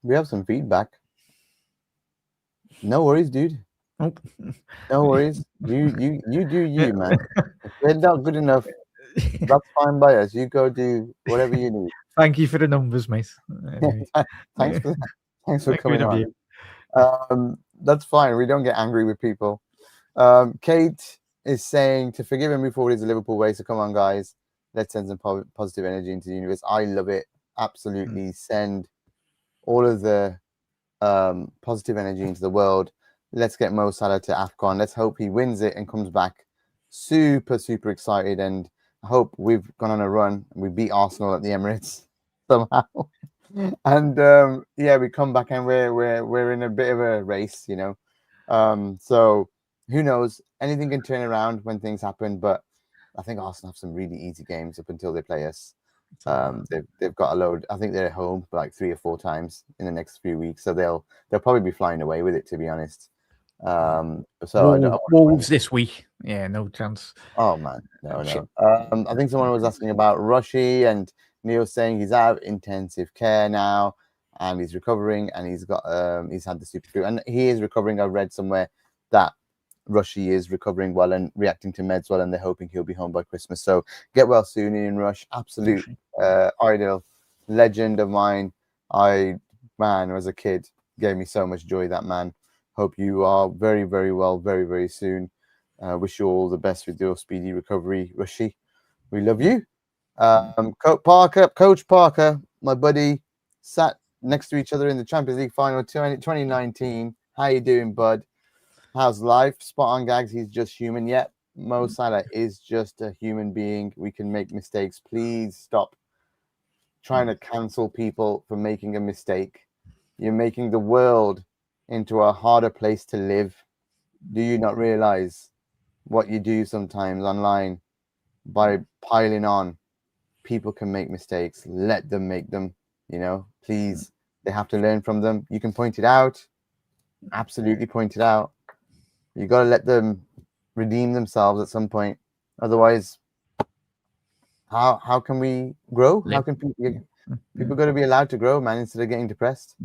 We have some feedback. No worries, dude. Oh. No worries. You do you, man. If they're not good enough, that's fine by us. You go do whatever you need. Thank you for the numbers, mate. Anyway. Thanks for coming on. That's fine. We don't get angry with people. Kate is saying to forgive and move forward is a Liverpool way. So come on, guys. Let's send some positive energy into the universe. I love it. Absolutely. Send all of the positive energy into the world. Let's get Mo Salah to AFCON. Let's hope he wins it and comes back super, super excited. And I hope we've gone on a run. We beat Arsenal at the Emirates somehow. And we come back and we're in a bit of a race, you know. So who knows? Anything can turn around when things happen, but I think Arsenal have some really easy games up until they play us. They've got a load. I think they're at home like 3 or 4 times in the next few weeks, so they'll probably be flying away with it, to be honest. So Wolves this week, no chance. Oh man, no. I think someone was asking about Rushy, and Neil saying he's out of intensive care now, and he's recovering, and he's had the super flu, and he is recovering. I read somewhere that Rushy is recovering well and reacting to meds well, and they're hoping he'll be home by Christmas. So get well soon, Ian Rush. Absolute idol, legend of mine. As a kid, gave me so much joy, that man. Hope you are very, very well, very, very soon. Wish you all the best with your speedy recovery, Rushy. We love you. Coach Parker, my buddy, sat next to each other in the Champions League final 2019. How you doing, bud? How's life? Spot on, Gags. He's just human. Yep. Mo Salah is just a human being. We can make mistakes. Please stop trying to cancel people for making a mistake. You're making the world into a harder place to live. Do you not realize what you do sometimes online by piling on? People can make mistakes. Let them make them, please. They have to learn from them. You can point it out. Absolutely point it out. You got to let them redeem themselves at some point. Otherwise, how can we grow? How can people got to be allowed to grow, man, instead of getting depressed?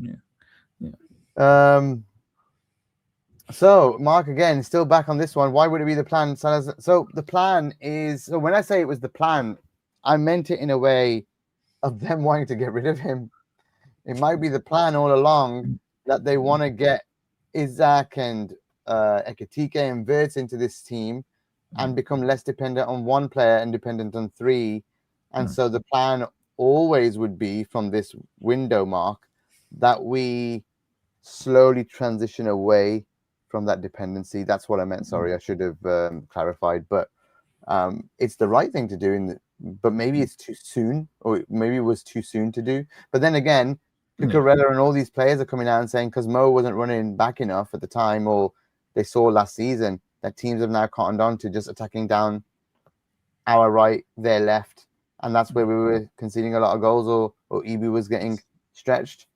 So Mark, again, still back on this one. Why would it be the plan? So the plan is, so when I say it was the plan, I meant it in a way of them wanting to get rid of him. It might be the plan all along that they want to get Isaac and Ekatike and Wirtz into this team and become less dependent on one player and dependent on 3. And so the plan always would be from this window, Mark, that we slowly transition away from that dependency. That's what I meant. Sorry, I should have clarified. But it's the right thing to do. But maybe it's too soon, or maybe it was too soon to do. But then again, Cucurella and all these players are coming out and saying because Mo wasn't running back enough at the time, or they saw last season that teams have now cottoned on to just attacking down our right, their left, and that's where we were conceding a lot of goals, or EB was getting stretched.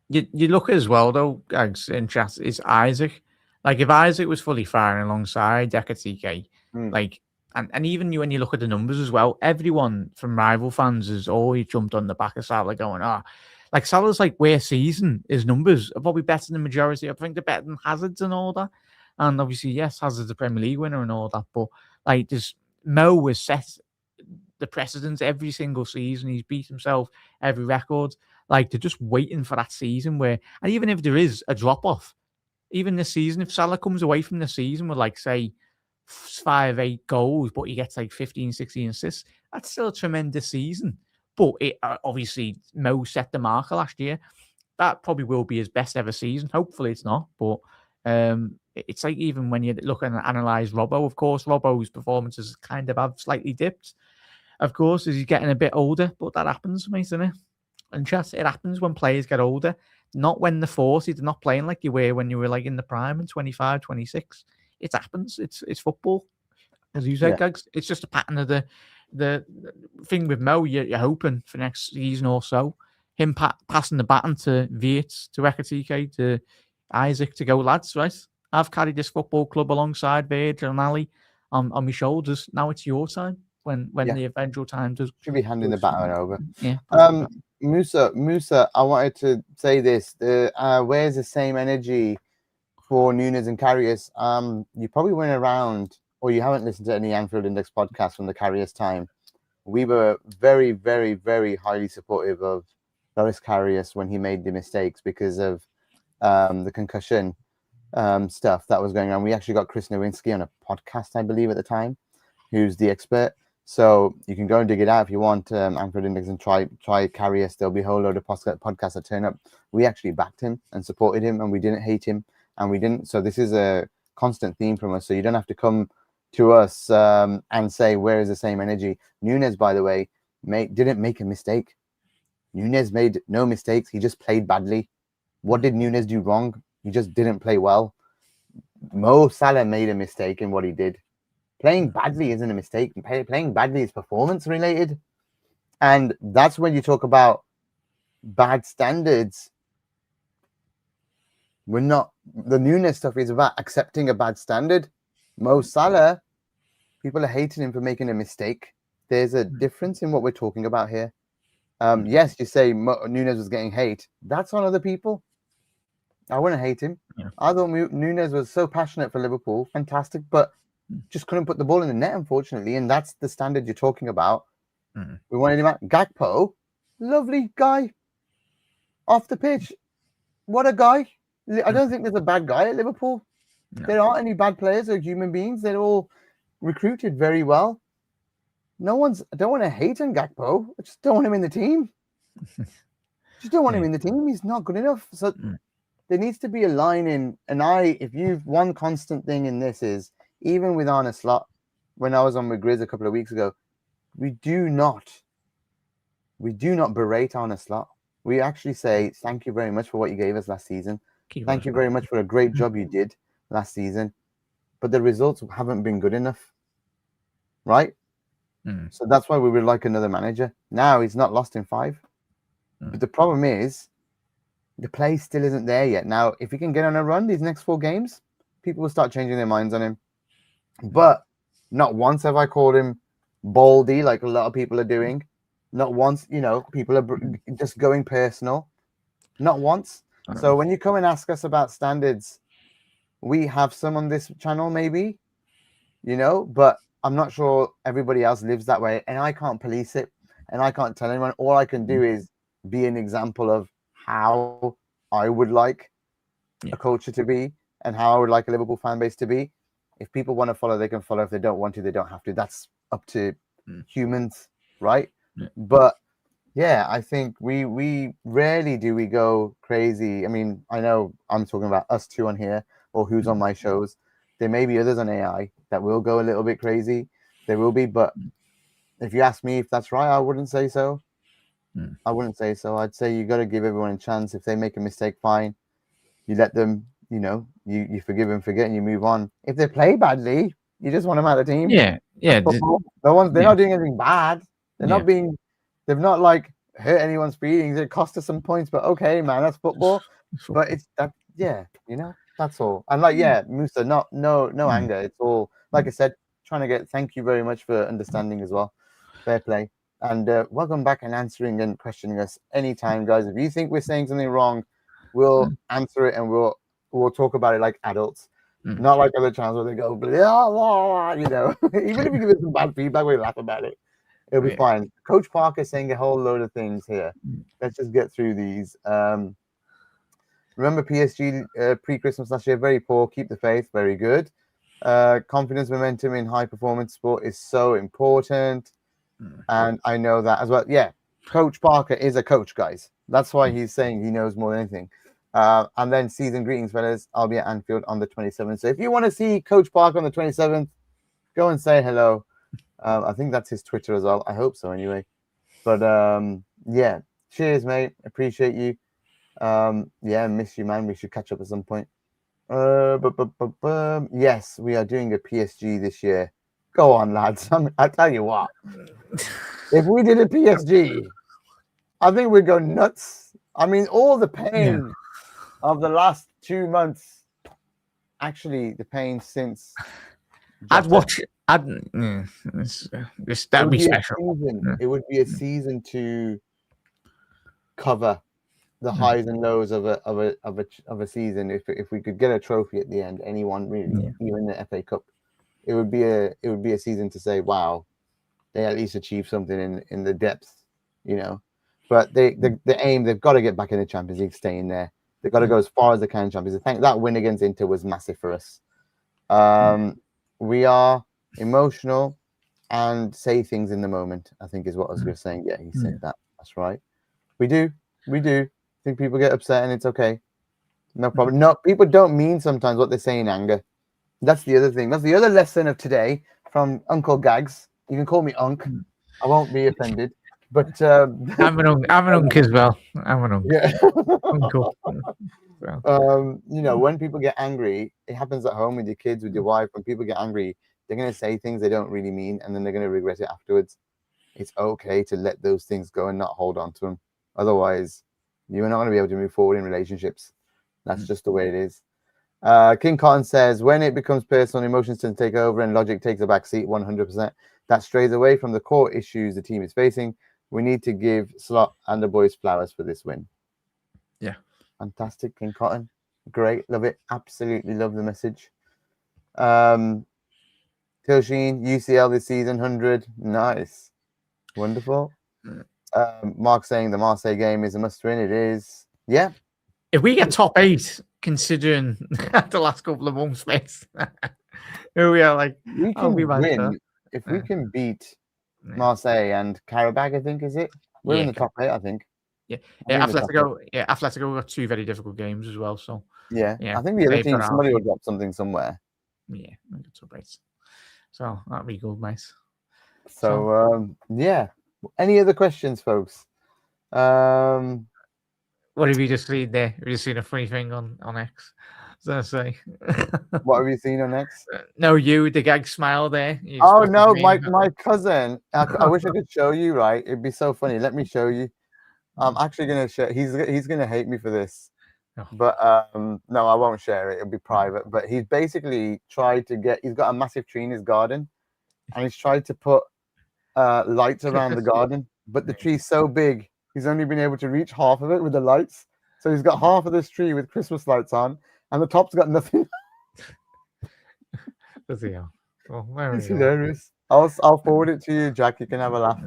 You look as well though, Gags, in chat, is Isaac. Like if Isaac was fully firing alongside Ekatike, like And even when you look at the numbers as well, everyone from rival fans has always jumped on the back of Salah going, like Salah's like worst season, his numbers are probably better than the majority. I think they're better than Hazard's and all that. And obviously, yes, Hazard's a Premier League winner and all that. But like Mo has set the precedent every single season. He's beat himself every record. Like they're just waiting for that season where, and even if there is a drop off, even this season, if Salah comes away from the season with like say 5-8 goals, but he gets like 15, 16 assists, that's still a tremendous season. But it obviously Mo set the marker last year. That probably will be his best ever season. Hopefully it's not, but it's like even when you look and analyze Robbo, of course, Robbo's performances kind of have slightly dipped, of course, as he's getting a bit older, but that happens, mate, doesn't it? And just it happens when players get older, not when they're 40, they're not playing like you were when you were like in the prime in 25, 26. It happens. It's football. As you said, Gags, it's just a pattern of the thing with Mo. You're hoping for next season or so, him passing the baton to Viet, to Ekatike, to Isaac to go, lads, right? I've carried this football club alongside Virgil and Ali on my shoulders. Now it's your time when the eventual time does. Should be handing the baton over. Yeah. Musa, I wanted to say this. Where's the same energy for Nunes and Karius? You probably went around, or you haven't listened to any Anfield Index podcast from the Karius time. We were very, very, very highly supportive of Loris Karius when he made the mistakes because of the concussion stuff that was going on. We actually got Chris Nowinski on a podcast, I believe, at the time, who's the expert. So you can go and dig it out if you want, Anfield Index, and try Karius. There'll be a whole load of podcasts that turn up. We actually backed him and supported him, and we didn't hate him, and we didn't. So this is a constant theme from us. So you don't have to come to us and say, where is the same energy? Nunes, by the way, didn't make a mistake. Nunes made no mistakes. He just played badly. What did Nunes do wrong? He just didn't play well. Mo Salah made a mistake in what he did. Playing badly isn't a mistake. Playing badly is performance related. And that's when you talk about bad standards. The Nunes stuff is about accepting a bad standard. Mo Salah, people are hating him for making a mistake. There's a difference in what we're talking about here. Yes, you say Nunes was getting hate. That's on other people. I wouldn't hate him. Yeah. I thought Nunes was so passionate for Liverpool. Fantastic. But just couldn't put the ball in the net, unfortunately. And that's the standard you're talking about. We wanted him out. Gakpo, lovely guy. Off the pitch. What a guy. I don't think there's a bad guy at Liverpool. No. There aren't any bad players or human beings. They're all recruited very well. I don't want to hate on Gakpo. I just don't want him in the team. Just don't want him in the team. He's not good enough. So there needs to be a line in. And if you've one constant thing in this is, even with Arne Slot, when I was on with Grizz a couple of weeks ago, we do not berate Arne Slot. We actually say, thank you very much for what you gave us last season. Thank you very much for a great job you did last season. But the results haven't been good enough. Right? So that's why we would like another manager. Now he's not lost in 5. But the problem is the play still isn't there yet. Now, if he can get on a run these next 4 games, people will start changing their minds on him. But not once have I called him baldy like a lot of people are doing. Not once, people are just going personal. Not once. So when you come and ask us about standards, we have some on this channel maybe, but I'm not sure everybody else lives that way. And I can't police it. And I can't tell anyone. All I can do is be an example of how I would like a culture to be and how I would like a Liverpool fan base to be. If people want to follow, they can follow. If they don't want to, they don't have to. That's up to humans, right? But yeah, I think we rarely do we go crazy. I mean, I know I'm talking about us 2 on here or who's on my shows. There may be others on AI that will go a little bit crazy. There will be, but if you ask me if that's right, I wouldn't say so. I wouldn't say so. I'd say you got to give everyone a chance. If they make a mistake, fine. You let them, you forgive and forget and you move on. If they play badly, you just want them out of the team. Yeah. They're not doing anything bad. They've not like hurt anyone's feelings. It cost us some points, but okay, man, that's football. But it's that, that's all. And Musa, no anger. It's all, like I said, trying to get. Thank you very much for understanding as well. Fair play. And welcome back and answering and questioning us anytime, guys. If you think we're saying something wrong, we'll answer it and we'll talk about it like adults, not like other channels where they go, blah, blah, you know. Even if you give us some bad feedback, we laugh about it. It'll be fine. Coach Parker saying a whole load of things here. Let's just get through these. Remember PSG pre-Christmas last year, very poor. Keep the faith, very good. Confidence, momentum in high-performance sport is so important. And I know that as well. Yeah, Coach Parker is a coach, guys. That's why he's saying he knows more than anything. And then season greetings, fellas. I'll be at Anfield on the 27th. So if you want to see Coach Parker on the 27th, go and say hello. I think that's his Twitter as well. I hope so anyway. But yeah, cheers, mate. Appreciate you. Yeah, miss you, man. We should catch up at some point. Yes, we are doing a PSG this year. Go on, lads. I tell you what, if we did a PSG, I think we'd go nuts. I mean, all the pain of the last 2 months, actually, the pain since. I'd watch. That'd be special. It would be a season to cover the highs and lows of a season. If we could get a trophy at the end, anyone really, even the FA Cup. It would be a season to say, wow, they at least achieved something in the depths, you know. But the aim, they've got to get back in the Champions League, stay in there. They've got to go as far as they can in Champions League. I think that win against Inter was massive for us. We are emotional and say things in the moment, I think is what I was going to say. Yeah, he said that. That's right. We do. I think people get upset and it's okay. No problem. No, people don't mean sometimes what they say in anger. That's the other thing. That's the other lesson of today from Uncle Gags. You can call me Unc. I won't be offended. But I'm an Unc as well. I'm an Unc. Yeah. Uncle. You know, when people get angry, it happens at home with your kids, with your wife. When people get angry, they're going to say things they don't really mean, and then they're going to regret it afterwards. It's okay to let those things go and not hold on to them. Otherwise, you're not going to be able to move forward in relationships. That's just the way it is. King Cotton says, when it becomes personal, emotions tend to take over and logic takes a back seat 100%. That strays away from the core issues the team is facing. We need to give Slot and the boys flowers for this win. Yeah. Fantastic, King Cotton. Great. Love it. Absolutely love the message. Tilsheen, UCL this season, 100. Nice. Wonderful. Mark saying the Marseille game is a must win. It is. Yeah. If we get top 8, considering the last couple of months, mate, we are like, we can win if we can beat Marseille and Karabakh, I think, is it? We're in the top 8, I think. Yeah. Atletico got 2 very difficult games as well. So yeah. I think the other team, somebody will drop something somewhere. Yeah, top 8. So that'd be good, mate. So yeah. Any other questions, folks? What have you just seen there? Have you just seen a funny thing on X? I say. What have you seen on X? No, you, the gag smile there. Oh no, my cousin. I wish I could show you. Right, it'd be so funny. Let me show you. I'm actually gonna share. He's gonna hate me for this, but no, I won't share it. It'll be private. But he's basically tried to get. He's got a massive tree in his garden, and he's tried to put lights around the garden. But the tree's so big, he's only been able to reach half of it with the lights. So he's got half of this tree with Christmas lights on, and the top's got nothing. Does he? It's hilarious. I'll forward it to you, Jack. You can have a laugh.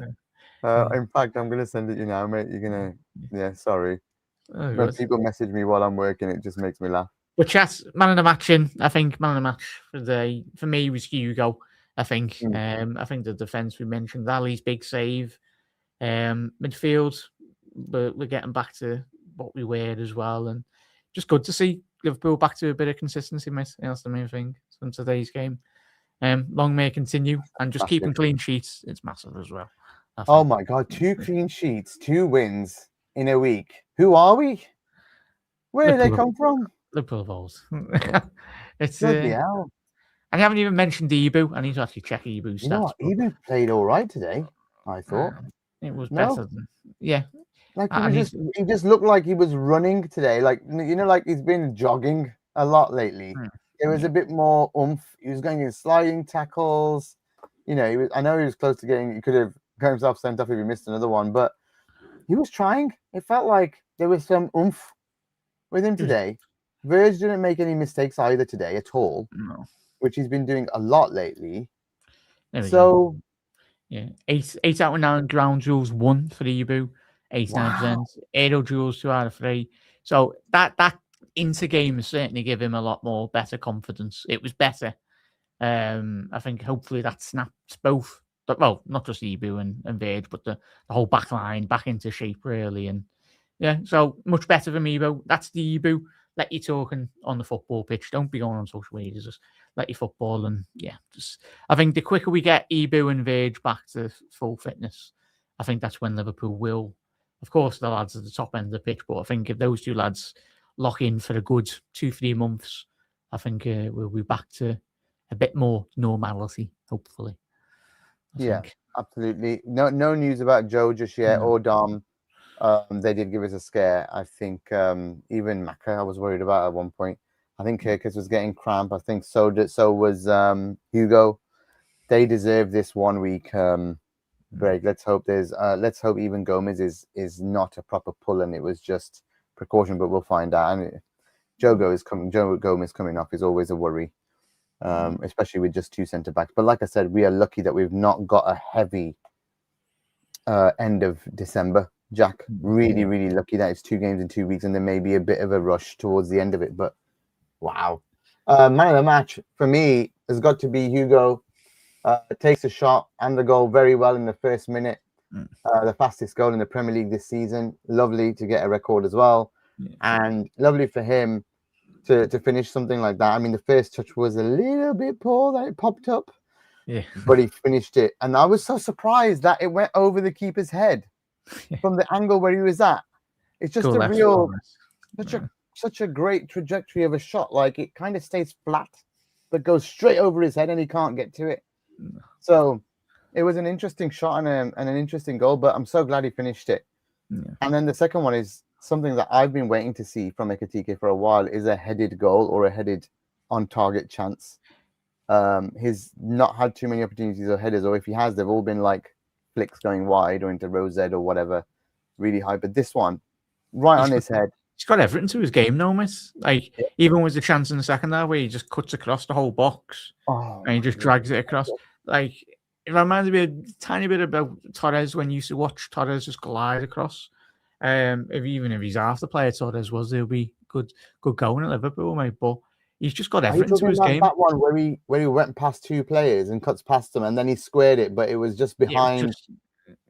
In fact, I'm gonna send it you now, mate. You're gonna, yeah. Sorry. When people message me while I'm working, it just makes me laugh. But chat, man of the match I think man of the match for me was Hugo. I think. I think the defense we mentioned, Ali's big save, midfield, but we're getting back to what we were as well, and just good to see Liverpool back to a bit of consistency, mate. That's the main thing from today's game. Long may it continue, and just keeping clean sheets. It's massive as well. Oh my God, 2 clean sheets, 2 wins in a week. Who are we? Where do they come from? Liverpool Vols. It's hell. I haven't even mentioned Ebu. I need to actually check Ebu's stats. You know what? Ebu played all right today, I thought. It was better than... Yeah. Like he just looked like he was running today. Like, you know, like he's been jogging a lot lately. It was a bit more oomph. He was going in sliding tackles. You know, I know he was close to getting. He could have got himself sent off if he missed another one, but he was trying. It felt like there was some oomph with him today. Verge didn't make any mistakes either today at all, No. which he's been doing a lot lately. There we So go. Yeah, 8 out of 9 ground duels, 1 for Ebu, 89%. Aerial duels, 2 out of 3. So that into game has certainly give him a lot more better confidence. It was better. I think hopefully that snaps both. But, well, not just Ebu and Verge, but the whole back line back into shape really. And yeah, so much better for Ebu. That's the Ebu. Let you talking on the football pitch. Don't be going on social media. Just let you football. And yeah, I think the quicker we get Ebu and Verge back to full fitness, I think that's when Liverpool will. Of course, the lads at the top end of the pitch, but I think if those two lads lock in for a good 2-3 months, I think we'll be back to a bit more normality, hopefully. I think. Absolutely. No news about Joe just yet or Dom. They did give us a scare. I think even Maka I was worried about at one point. I think Kirkus was getting cramp. I think so was Hugo. They deserve this 1 week break. Let's hope even Gomez is not a proper pull and it was just precaution, but we'll find out. And Joe Gomez coming off is always a worry. Especially with just 2 centre backs. But like I said, we are lucky that we've not got a heavy end of December. Jack, really, really lucky that it's 2 games in 2 weeks and there may be a bit of a rush towards the end of it. But wow. Man of the match for me has got to be Hugo. Takes a shot and the goal very well in the first minute. The fastest goal in the Premier League this season. Lovely to get a record as well. And lovely for him to finish something like that. I mean, the first touch was a little bit poor that it popped up. Yeah. But he finished it. And I was so surprised that it went over the keeper's head from the angle where he was at. It's just Cool, a real, such a great trajectory of a shot. Like it kind of stays flat, but goes straight over his head and he can't get to it. So it was an interesting shot and an interesting goal, but I'm so glad he finished it. And then the second one is something that I've been waiting to see from Ekatike for a while is a headed goal or a headed on target chance. He's not had too many opportunities of headers, or if he has, they've all been like flicks going wide or into row Z or whatever, really high. But this one, right on his head. He's got everything to his game now, miss. Like even with the chance in the second half where he just cuts across the whole box and he just drags it across. Like it reminds me a tiny bit about Torres when you used to watch Torres just glide across. Even if he's half the player Torres was, he'll be good going at Liverpool, mate. But he's just got everything to his game. That one where he went past 2 players and cuts past them, and then he squared it, but it was just behind.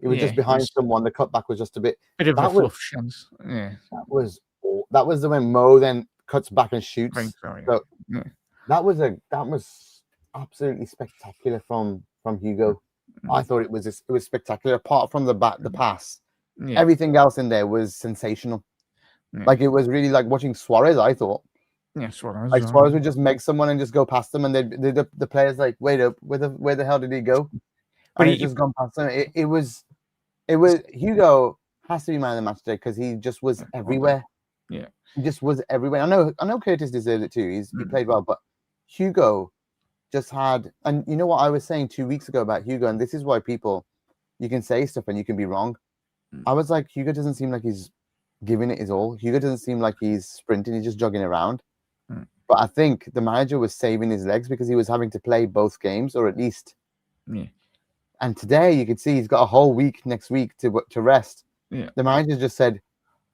It was just behind someone. The cutback was just a bit of a fluff chance. Yeah, that was the when Mo then cuts back and shoots. That was absolutely spectacular from Hugo. I thought it was spectacular. Apart from the pass, everything else in there was sensational. Like it was really like watching Suarez. I thought. Yeah, Suarez. Like Suarez would just make someone and just go past them, and the players like, wait up, where the hell did he go? And he's just gone past them. It was Hugo has to be man of the match today because he just was everywhere. Yeah, he just was everywhere. I know Curtis deserved it too. He played well, but Hugo just had, and you know what I was saying 2 weeks ago about Hugo, and this is why you can say stuff and you can be wrong. I was like, Hugo doesn't seem like he's giving it his all. Hugo doesn't seem like he's sprinting. He's just jogging around. But I think the manager was saving his legs because he was having to play both games, or at least. Yeah. And today you could see he's got a whole week next week to rest. Yeah. The manager just said,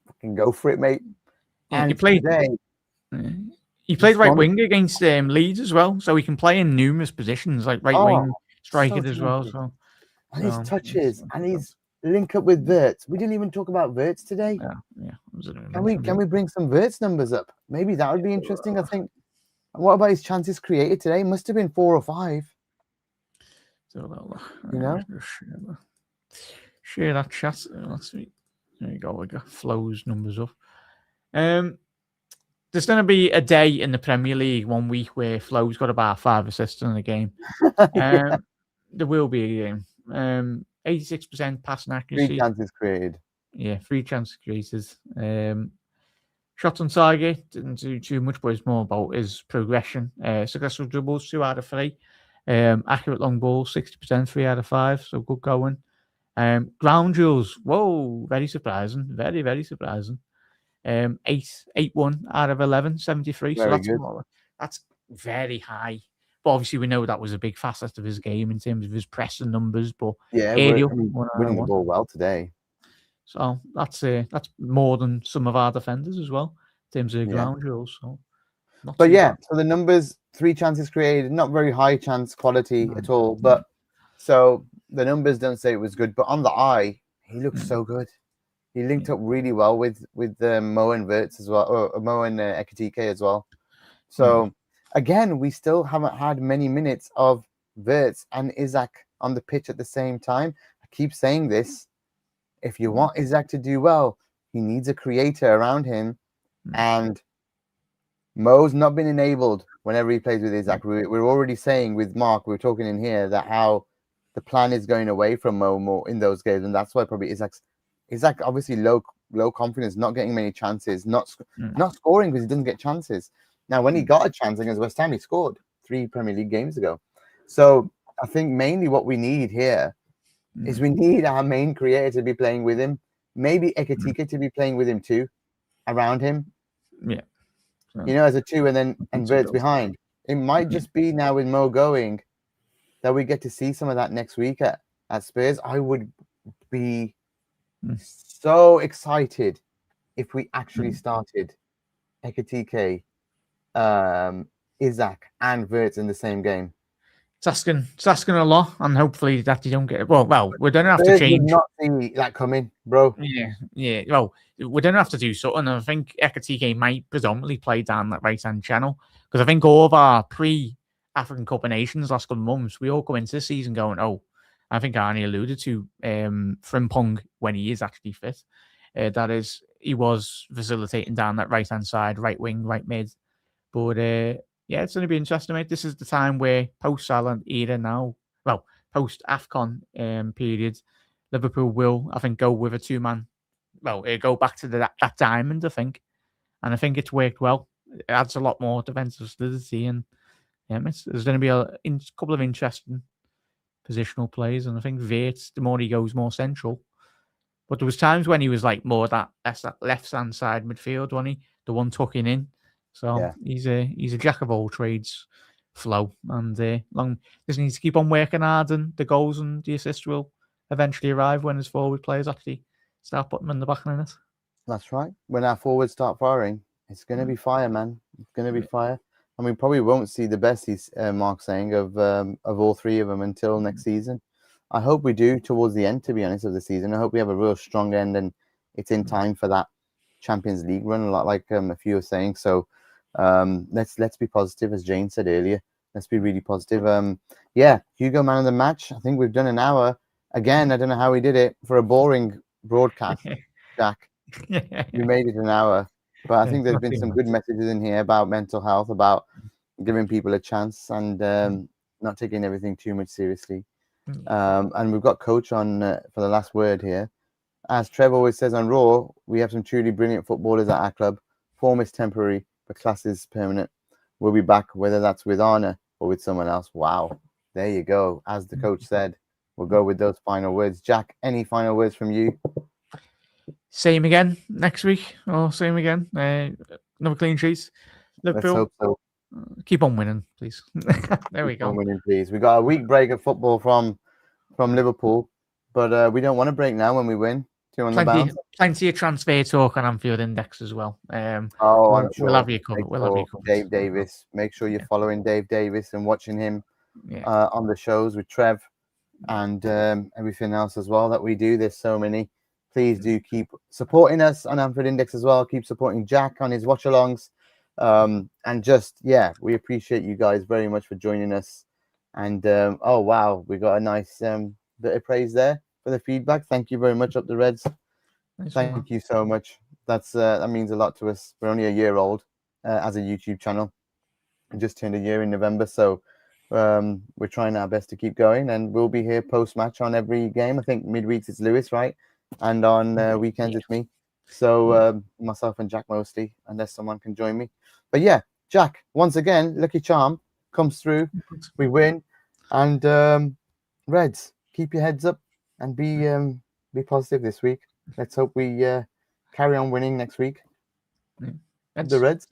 "Fucking go for it, mate." Yeah, he played right wing against Leeds as well, so he can play in numerous positions, like right wing, striker as well. So, and his touches and his link up with Wirtz. We didn't even talk about Wirtz today. Yeah. Can we bring some Wirtz numbers up? Maybe that would be interesting. I think. What about his chances created today? Must have been 4 or 5. So, you know, share that chat. Let's see. There you go. We got Flo's numbers up. There's going to be a day in the Premier League 1 week where Flo's got about 5 assists in the game. There will be a game. 86% passing accuracy. 3 chances created. Yeah, 3 chances created. Shots on target didn't do too much, but it's more about his progression. Successful dribbles, 2 out of 3. Accurate long balls, 60%, 3 out of 5. So good going. Ground duels, whoa, very surprising. Very, very surprising. 8-1 out of 11, 73. So Very that's good. that's very high. But obviously, we know that was a big facet of his game in terms of his pressing numbers. But Yeah, aerial, winning the ball well today. So that's more than some of our defenders as well in terms of ground rules. So, so the numbers: 3 chances created, not very high chance quality at all. But so the numbers don't say it was good, but on the eye, he looks so good. He linked up really well with Mo and Wirtz as well, or Mo and Ekitike as well. So again, we still haven't had many minutes of Wirtz and Isaac on the pitch at the same time. I keep saying this. If you want Isaac to do well, he needs a creator around him. And Mo's not been enabled whenever he plays with Isaac. We're already saying with Mark, we're talking in here, that how the plan is going away from Mo more in those games. And that's why probably Isaac obviously low confidence, not getting many chances, not scoring because he doesn't get chances. Now, when he got a chance against West Ham, he scored 3 Premier League games ago. So I think mainly what we need here is we need our main creator to be playing with him. Maybe Ekitike to be playing with him too, around him. Yeah. You know, as a 2 and Wirtz behind. It might just be now with Mo going that we get to see some of that next week at Spurs. I would be so excited if we actually started Ekitike, Isaac and Wirtz in the same game. It's asking a lot, and hopefully that you don't get. Well, we don't have to change. Not see that coming, bro. Yeah. Well, we don't have to do something. I think Ekitike might predominantly play down that right-hand channel because I think all of our pre-African Cup of Nations last couple of months, we all go into this season going, "Oh, I think Arnie alluded to Frimpong when he is actually fit. That is, he was facilitating down that right-hand side, right wing, right mid, but." Yeah, it's going to be interesting, mate. This is the time where post-Salah era now, well, post-AFCON period, Liverpool will, I think, go with a 2-man. Well, go back to that diamond, I think. And I think it's worked well. It adds a lot more defensive solidity. And there's going to be a couple of interesting positional plays. And I think Wirtz, the more he goes more central. But there was times when he was like more that left-hand side midfield, wasn't he? The one tucking in. So he's a jack of all trades, Flo, and just needs to keep on working hard, and the goals and the assists will eventually arrive when his forward players actually start putting them in the back of the net. That's right. When our forwards start firing, it's going to be fire, man. It's going to be fire. And we probably won't see the best, Mark's saying, of all 3 of them until next season. I hope we do towards the end, to be honest, of the season. I hope we have a real strong end and it's in time for that Champions League run, a lot like a few are saying. So let's be positive, as Jane said earlier. Let's be really positive. Hugo man of the match. I think we've done an hour again. I don't know how we did it for a boring broadcast, Jack. You made it an hour, but I think there's been some good messages in here about mental health, about giving people a chance, and not taking everything too much seriously. And we've got Coach on for the last word here. As Trev always says on Raw, we have some truly brilliant footballers at our club. Form is temporary, but class is permanent. We'll be back, whether that's with Arna or with someone else. Wow. There you go. As the coach said, we'll go with those final words. Jack, any final words from you? Same again next week, or same again. Another clean sheet. Liverpool. Let's hope so. Keep on winning, please. There we go. Keep on winning, please. We got a week break of football from Liverpool, but we don't want to break now when we win. Plenty of transfer talk on Anfield Index as well. I'm sure we'll have you covered. Dave Davis. Make sure you're following Dave Davis and watching him on the shows with Trev and everything else as well that we do. There's so many. Please do keep supporting us on Anfield Index as well. Keep supporting Jack on his watch-alongs. And just, we appreciate you guys very much for joining us. And, oh, wow, we got a nice bit of praise there for the feedback. Thank you very much, Up the Reds. Thank you so much. That means a lot to us. We're only a year old as a YouTube channel. We just turned a year in November, so we're trying our best to keep going, and we'll be here post-match on every game. I think midweeks it's Lewis, right? And on weekends it's me. So myself and Jack mostly, unless someone can join me. But yeah, Jack, once again, lucky charm comes through. We win, and Reds, keep your heads up and be positive this week. Let's hope we carry on winning next week. Yeah. The Reds.